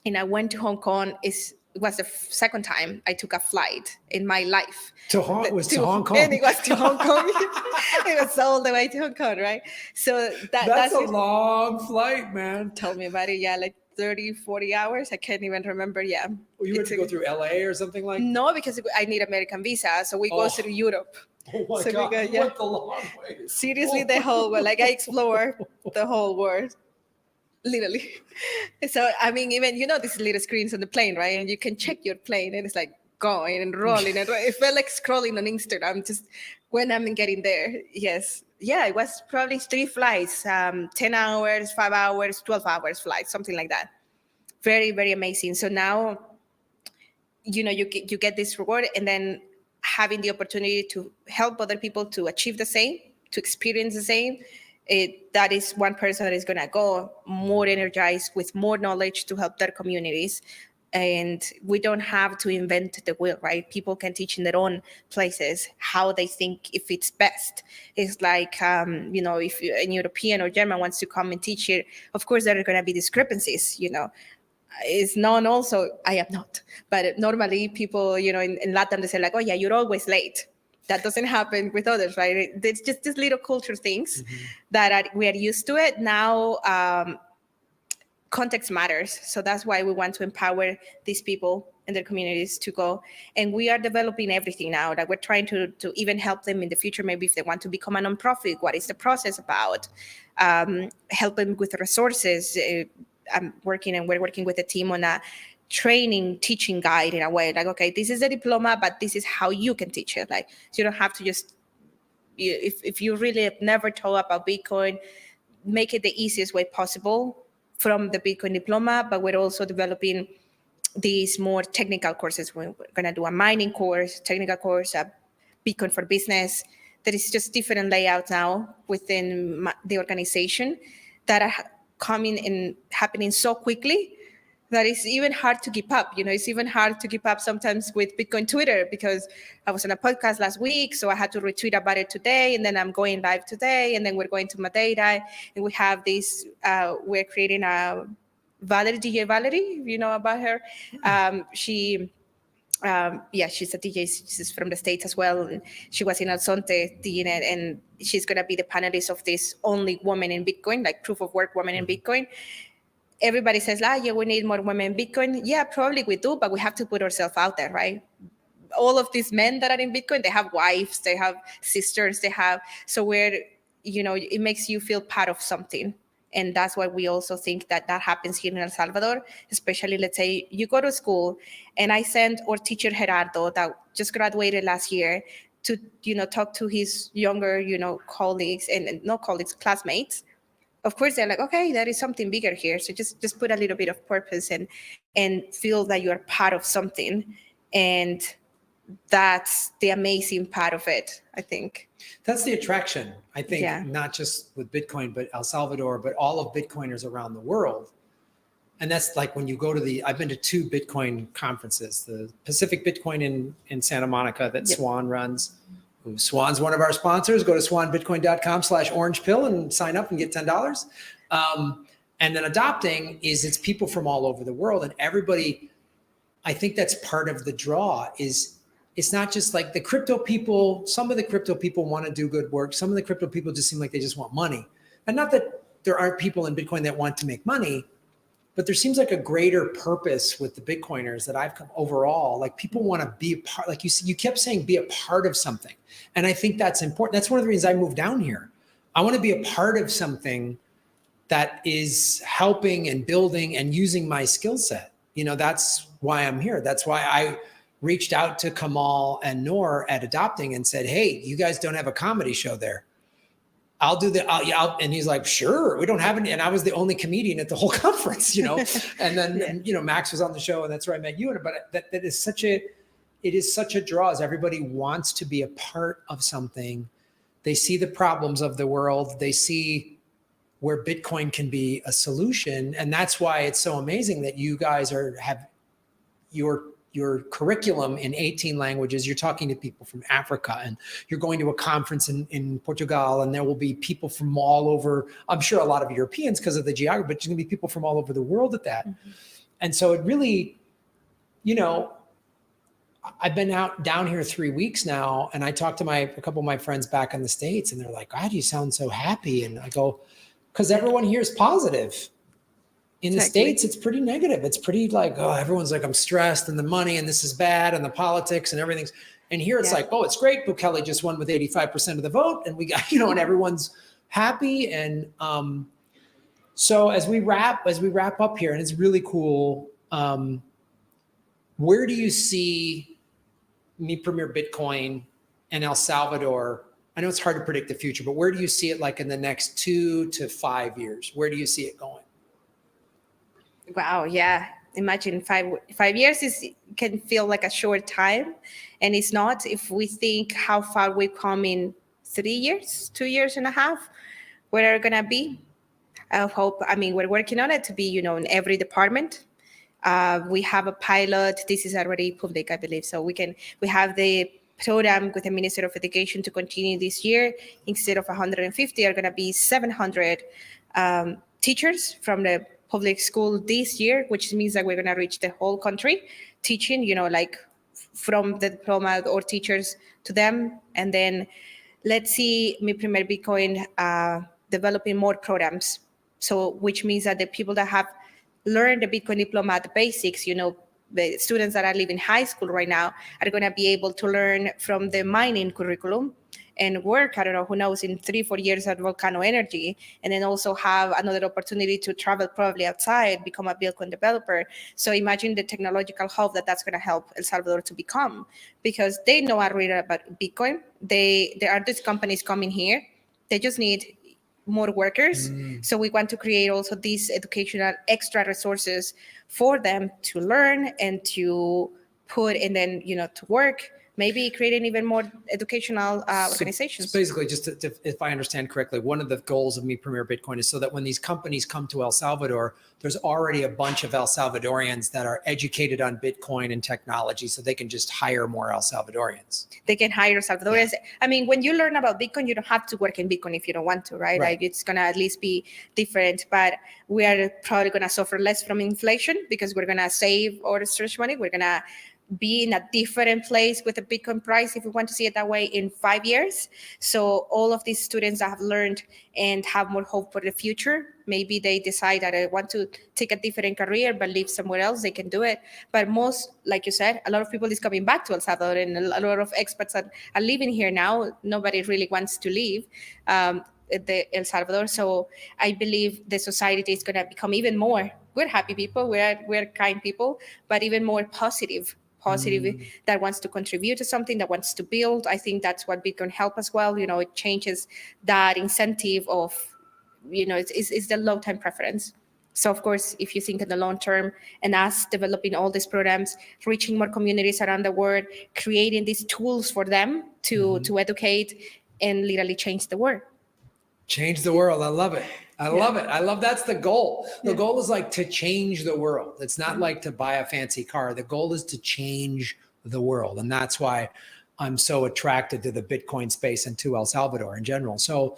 Speaker 2: And I went to Hong Kong. It was the second time I took a flight in my life.
Speaker 1: To Hong Kong.
Speaker 2: And it was to Hong Kong. It was all the way to Hong Kong, right? So that's
Speaker 1: a long flight, man.
Speaker 2: Tell me about it. Yeah, like 30, 40 hours. I can't even remember. Yeah.
Speaker 1: Well, you had to go through LA or something like that?
Speaker 2: No, because I need American visa. So we go through Europe.
Speaker 1: Oh my
Speaker 2: So we
Speaker 1: God,
Speaker 2: go,
Speaker 1: you
Speaker 2: yeah.
Speaker 1: went the long way.
Speaker 2: Seriously,
Speaker 1: Oh
Speaker 2: the
Speaker 1: my
Speaker 2: whole world. Like I explore the whole world, literally. So I mean, even these little screens on the plane, right? And you can check your plane, and it's like going and rolling, and it felt like scrolling on Instagram. Just when I'm getting there, yes, yeah, it was probably 3 flights, 10 hours, 5 hours, 12 hours flight, something like that. Very, very amazing. So now, you get this reward, and then having the opportunity to help other people to achieve the same, to experience the same, that is one person that is going to go more energized with more knowledge to help their communities. And we don't have to invent the wheel, right? People can teach in their own places how they think if it's best. It's like, if an European or German wants to come and teach here, of course there are going to be discrepancies. Is known also, I am not, but normally people, in Latin, they say like, oh yeah, you're always late. That doesn't happen with others, right? It's just these little culture things that we are used to it. Now, context matters. So that's why we want to empower these people and their communities to go. And we are developing everything now. Like we're trying to even help them in the future, maybe if they want to become a nonprofit, what is the process about? Help them with resources. We're working with a team on a training teaching guide in a way, like, okay, this is a diploma, but this is how you can teach it. Like, so you don't have to just, if you really have never taught about Bitcoin, make it the easiest way possible from the Bitcoin diploma. But we're also developing these more technical courses. We're going to do a mining course, technical course, a Bitcoin for business. There is just different layouts now within the organization that are coming and happening so quickly that it's even hard to keep up. It's even hard to keep up sometimes with Bitcoin Twitter, because I was on a podcast last week, so I had to retweet about it today, and then I'm going live today, and then we're going to Madeira, and we have this, we're creating a DJ Valerie, you know about her. She's a DJ. She's from the States as well. And she was in El Sonte DJing it, and she's going to be the panelist of this only woman in Bitcoin, like proof of work woman in Bitcoin. Everybody says, yeah, we need more women in Bitcoin. Yeah, probably we do, but we have to put ourselves out there, right? All of these men that are in Bitcoin, they have wives, they have sisters, so it makes you feel part of something. And that's why we also think that happens here in El Salvador, especially, let's say you go to school, and I sent our teacher Gerardo, that just graduated last year, to, talk to his younger, colleagues, and not colleagues, classmates. Of course, they're like, okay, there is something bigger here. So just put a little bit of purpose and feel that you're part of something. And that's the amazing part of it, I think.
Speaker 1: That's the attraction, I think,
Speaker 2: Yeah.
Speaker 1: not just with Bitcoin, but El Salvador, but all of Bitcoiners around the world. And that's like when you go to I've been to 2 Bitcoin conferences, the Pacific Bitcoin in Santa Monica that Swan runs. Swan's one of our sponsors. Go to swanbitcoin.com/orangepill and sign up and get $10. And then adopting it's people from all over the world, and everybody. I think that's part of the draw. It's not just like the crypto people. Some of the crypto people want to do good work. Some of the crypto people just seem like they just want money. And not that there aren't people in Bitcoin that want to make money, but there seems like a greater purpose with the Bitcoiners that I've come overall. Like people want to be a part, like you kept saying, be a part of something. And I think that's important. That's one of the reasons I moved down here. I want to be a part of something that is helping and building and using my skill set. That's why I'm here. That's why I reached out to Kamal and Noor at Adopting and said, hey, you guys don't have a comedy show there. I'll do that. And he's like, sure, we don't have any. And I was the only comedian at the whole conference, and then, Max was on the show, and that's where I met you. But it is such a draw, as everybody wants to be a part of something. They see the problems of the world. They see where Bitcoin can be a solution. And that's why it's so amazing that you guys have your curriculum in 18 languages. You're talking to people from Africa, and you're going to a conference in Portugal, and there will be people from all over. I'm sure a lot of Europeans because of the geography, but there's going to be people from all over the world at that. Mm-hmm. And so it really, I've been down here 3 weeks now, and I talked to a couple of my friends back in the States, and they're like, God, you sound so happy. And I go, because everyone here is positive. In the States, it's pretty negative. It's pretty like, oh, everyone's like, I'm stressed, and the money, and this is bad, and the politics, and everything's. And here it's like, oh, it's great. Bukele just won with 85% of the vote, and we got, and everyone's happy. And so as we wrap up here, and it's really cool. Where do you see Mi Premier Bitcoin and El Salvador? I know it's hard to predict the future, but where do you see it like in the next 2 to 5 years? Where do you see it going?
Speaker 2: Wow, yeah. Imagine 5 years can feel like a short time, and it's not. If we think how far we've come in 3 years, 2 years and a half, where are we gonna be? We're working on it to be, in every department. We have a pilot. This is already public, I believe. So we have the program with the Minister of Education to continue this year. Instead of 150, are going to be 700 teachers from the public school this year, which means that we're going to reach the whole country teaching, from the diploma or teachers to them. And then let's see Mi Primer Bitcoin developing more programs. So which means that the people that have learned the Bitcoin diploma, the basics, the students that are leaving high school right now are going to be able to learn from the mining curriculum and work, I don't know, who knows, in 3-4 years at Volcano Energy, and then also have another opportunity to travel probably outside, become a Bitcoin developer. So imagine the technological hub that's going to help El Salvador to become, because they know already about Bitcoin. There are these companies coming here. They just need more workers. So we want to create also these educational extra resources for them to learn and to put, and then, to work, maybe creating even more educational organizations.
Speaker 1: So basically, just if I understand correctly, one of the goals of Mi Premier Bitcoin is so that when these companies come to El Salvador, there's already a bunch of El Salvadorians that are educated on Bitcoin and technology, so they can just hire more El Salvadorians.
Speaker 2: They can hire Salvadorians. Yeah. When you learn about Bitcoin, you don't have to work in Bitcoin if you don't want to, right? Like, it's going to at least be different, but we are probably going to suffer less from inflation because we're going to save our stretch money. We're going to be in a different place with the Bitcoin price, if we want to see it that way, in 5 years. So all of these students that have learned and have more hope for the future, maybe they decide that I want to take a different career but live somewhere else, they can do it. But most, like you said, a lot of people is coming back to El Salvador, and a lot of expats are living here now. Nobody really wants to leave El Salvador. So I believe the society is going to become even more, we're happy people, we're kind people, but even more positive, that wants to contribute to something, that wants to build. I think that's what Bitcoin help as well. It changes that incentive of, it's the low time preference. So of course, if you think in the long term, and us developing all these programs, reaching more communities around the world, creating these tools for them to educate and literally change the world.
Speaker 1: Change the world. I love it. I love it. I love that's the goal. The goal is like to change the world. It's not like to buy a fancy car. The goal is to change the world. And that's why I'm so attracted to the Bitcoin space and to El Salvador in general. So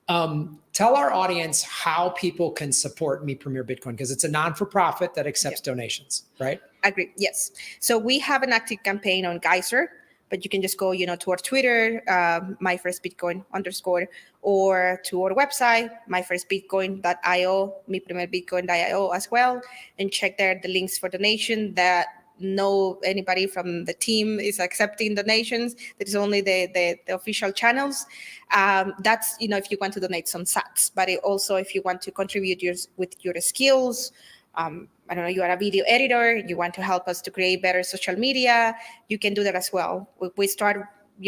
Speaker 1: tell our audience how people can support Mi Premier Bitcoin, because it's a non-for-profit that accepts donations, right?
Speaker 2: Agree. Yes. So we have an active campaign on Geyser, but you can just go, to our Twitter, myfirstbitcoin_, or to our website, myfirstbitcoin.io, miprimerbitcoin.io as well, and check there the links for donation. That no anybody from the team is accepting donations. There is only the official channels. That's, if you want to donate some sats, but also if you want to contribute with your skills. I don't know, you are a video editor, you want to help us to create better social media, you can do that as well. We start,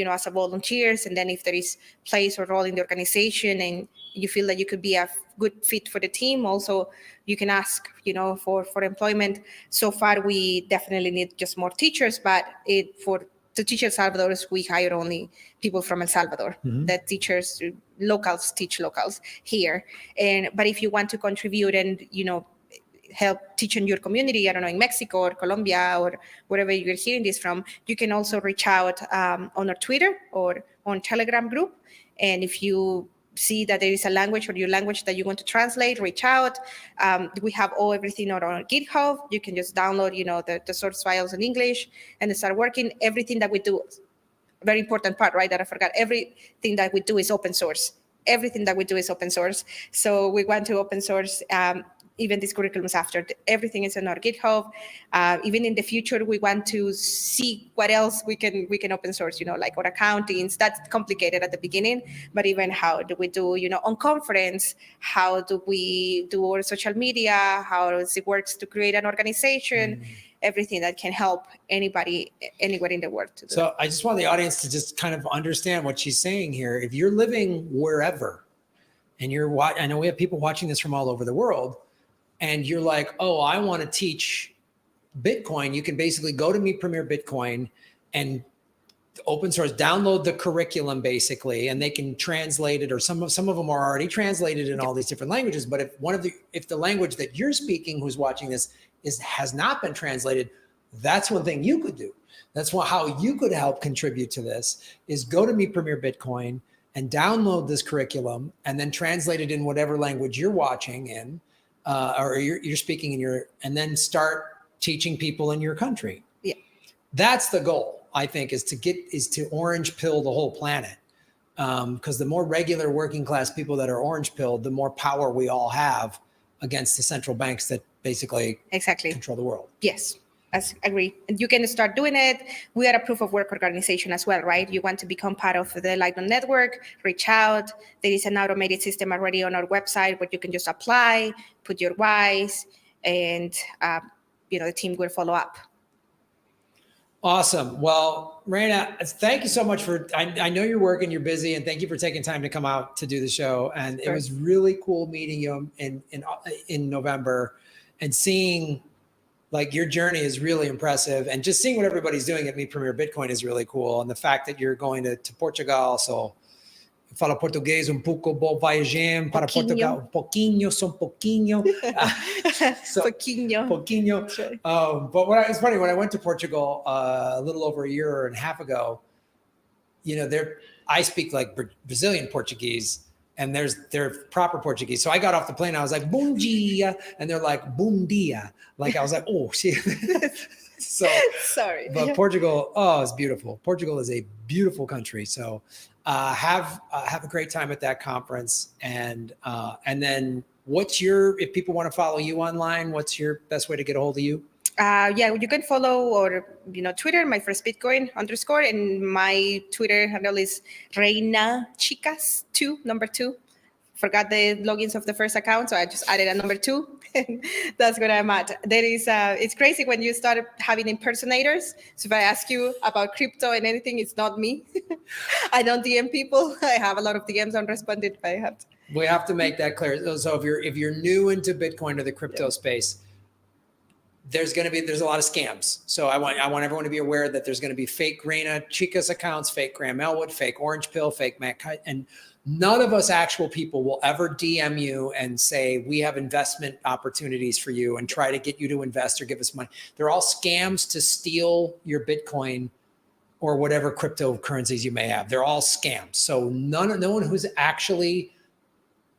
Speaker 2: as a volunteers, and then if there is place or role in the organization and you feel that you could be a good fit for the team, also you can ask, for employment. So far, we definitely need just more teachers, but to teach El Salvador, we hire only people from El Salvador. That teachers, locals teach locals here. But if you want to contribute and, help teach in your community, I don't know, in Mexico or Colombia or wherever you're hearing this from, you can also reach out on our Twitter or on Telegram group. And if you see that there is a language or your language that you want to translate, reach out. We have everything on our GitHub. You can just download, the source files in English and start working. Everything that we do, very important part, right, that I forgot, everything that we do is open source. Everything that we do is open source. So we want to open source even these curriculums after. Everything is on our GitHub. Even in the future, we want to see what else we can open source, like our accountings. That's complicated at the beginning, but even how do we do, on conference, how do we do our social media, how does it works to create an organization, everything that can help anybody anywhere in the world to do.
Speaker 1: So I just want the audience to just kind of understand what she's saying here. If you're living wherever, and I know we have people watching this from all over the world, and you're like, oh, I want to teach Bitcoin, you can basically go to Meet Premier Bitcoin and open source, download the curriculum basically, and they can translate it, or some of them are already translated in all these different languages. But if the language that you're speaking, who's watching this, has not been translated, that's one thing you could do. That's how you could help contribute to this, is go to Meet Premier Bitcoin and download this curriculum and then translate it in whatever language you're watching in, or you're speaking in and then start teaching people in your country.
Speaker 2: Yeah.
Speaker 1: That's the goal, I think, is to orange pill the whole planet. Because the more regular working class people that are orange pilled, the more power we all have against the central banks that basically control the world.
Speaker 2: Yes. I agree. And you can start doing it. We are a proof of work organization as well, right? You want to become part of the Lightning Network, reach out. There is an automated system already on our website where you can just apply, put your whys, and the team will follow up.
Speaker 1: Awesome. Well, Reyna, thank you so much I know you're working, you're busy, and thank you for taking time to come out to do the show. And It was really cool meeting you in November and seeing, like, your journey is really impressive, and just seeing what everybody's doing at Meet Premier Bitcoin is really cool. And the fact that you're going to Portugal, so falo português pouco, vou viajar para Portugal, pouquinho. Pouquinho.
Speaker 2: Sure.
Speaker 1: But it's funny, when I went to Portugal a little over a year and a half ago, I speak like Brazilian Portuguese, and they're proper Portuguese. So I got off the plane, I was like, bom dia, and they're like, bom dia. Like, I was like, oh, shit. So
Speaker 2: sorry.
Speaker 1: But Portugal, it's beautiful. Portugal is a beautiful country. So have a great time at that conference. And then if people want to follow you online, what's your best way to get a hold of you?
Speaker 2: You can follow Twitter, my first Bitcoin _, and my Twitter handle is Reyna Chicas 2, number 2. Forgot the logins of the first account, so I just added a number 2. And that's what I'm at. There is, it's crazy when you start having impersonators. So if I ask you about crypto and anything, it's not me. I don't DM people. I have a lot of DMs unresponded, but I have to.
Speaker 1: We have to make that clear. So if you're new into Bitcoin or the crypto space, there's a lot of scams. So I want everyone to be aware that there's going to be fake Reyna Chicas accounts, fake Graham Elwood, fake Orange Pill, fake Matt Kite, and none of us actual people will ever DM you and say, we have investment opportunities for you and try to get you to invest or give us money. They're all scams to steal your Bitcoin or whatever cryptocurrencies you may have. They're all scams. So no one who's actually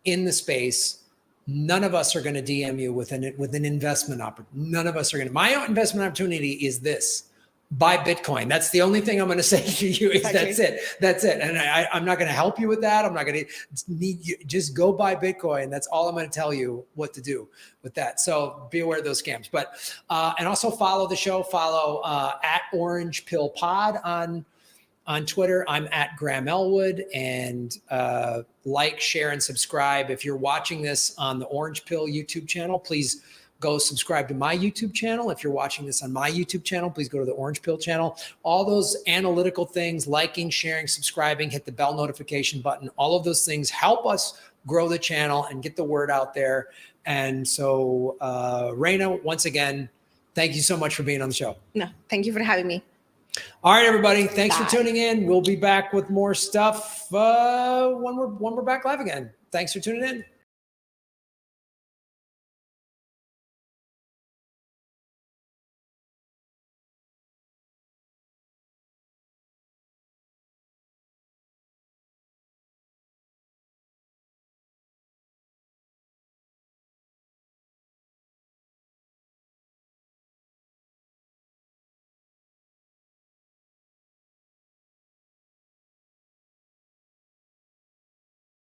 Speaker 1: in the space, none of us are going to DM you with an investment opportunity. None of us are going to. My investment opportunity is this: buy Bitcoin. That's the only thing I'm going to say to you. Is That's it. And I'm not going to help you with that. I'm not going to need you. Just go buy Bitcoin. That's all I'm going to tell you what to do with that. So be aware of those scams. But and also follow the show. Follow at Orange Pill Pod on Twitter. I'm at Graham Elwood, and like, share, and subscribe. If you're watching this on the Orange Pill YouTube channel, please go subscribe to my YouTube channel. If you're watching this on my YouTube channel, please go to the Orange Pill channel. All those analytical things, liking, sharing, subscribing, hit the bell notification button. All of those things help us grow the channel and get the word out there. And so, Reyna, once again, thank you so much for being on the show.
Speaker 2: No, thank you for having me.
Speaker 1: All right, everybody. Thanks for tuning in. We'll be back with more stuff when we're back live again. Thanks for tuning in.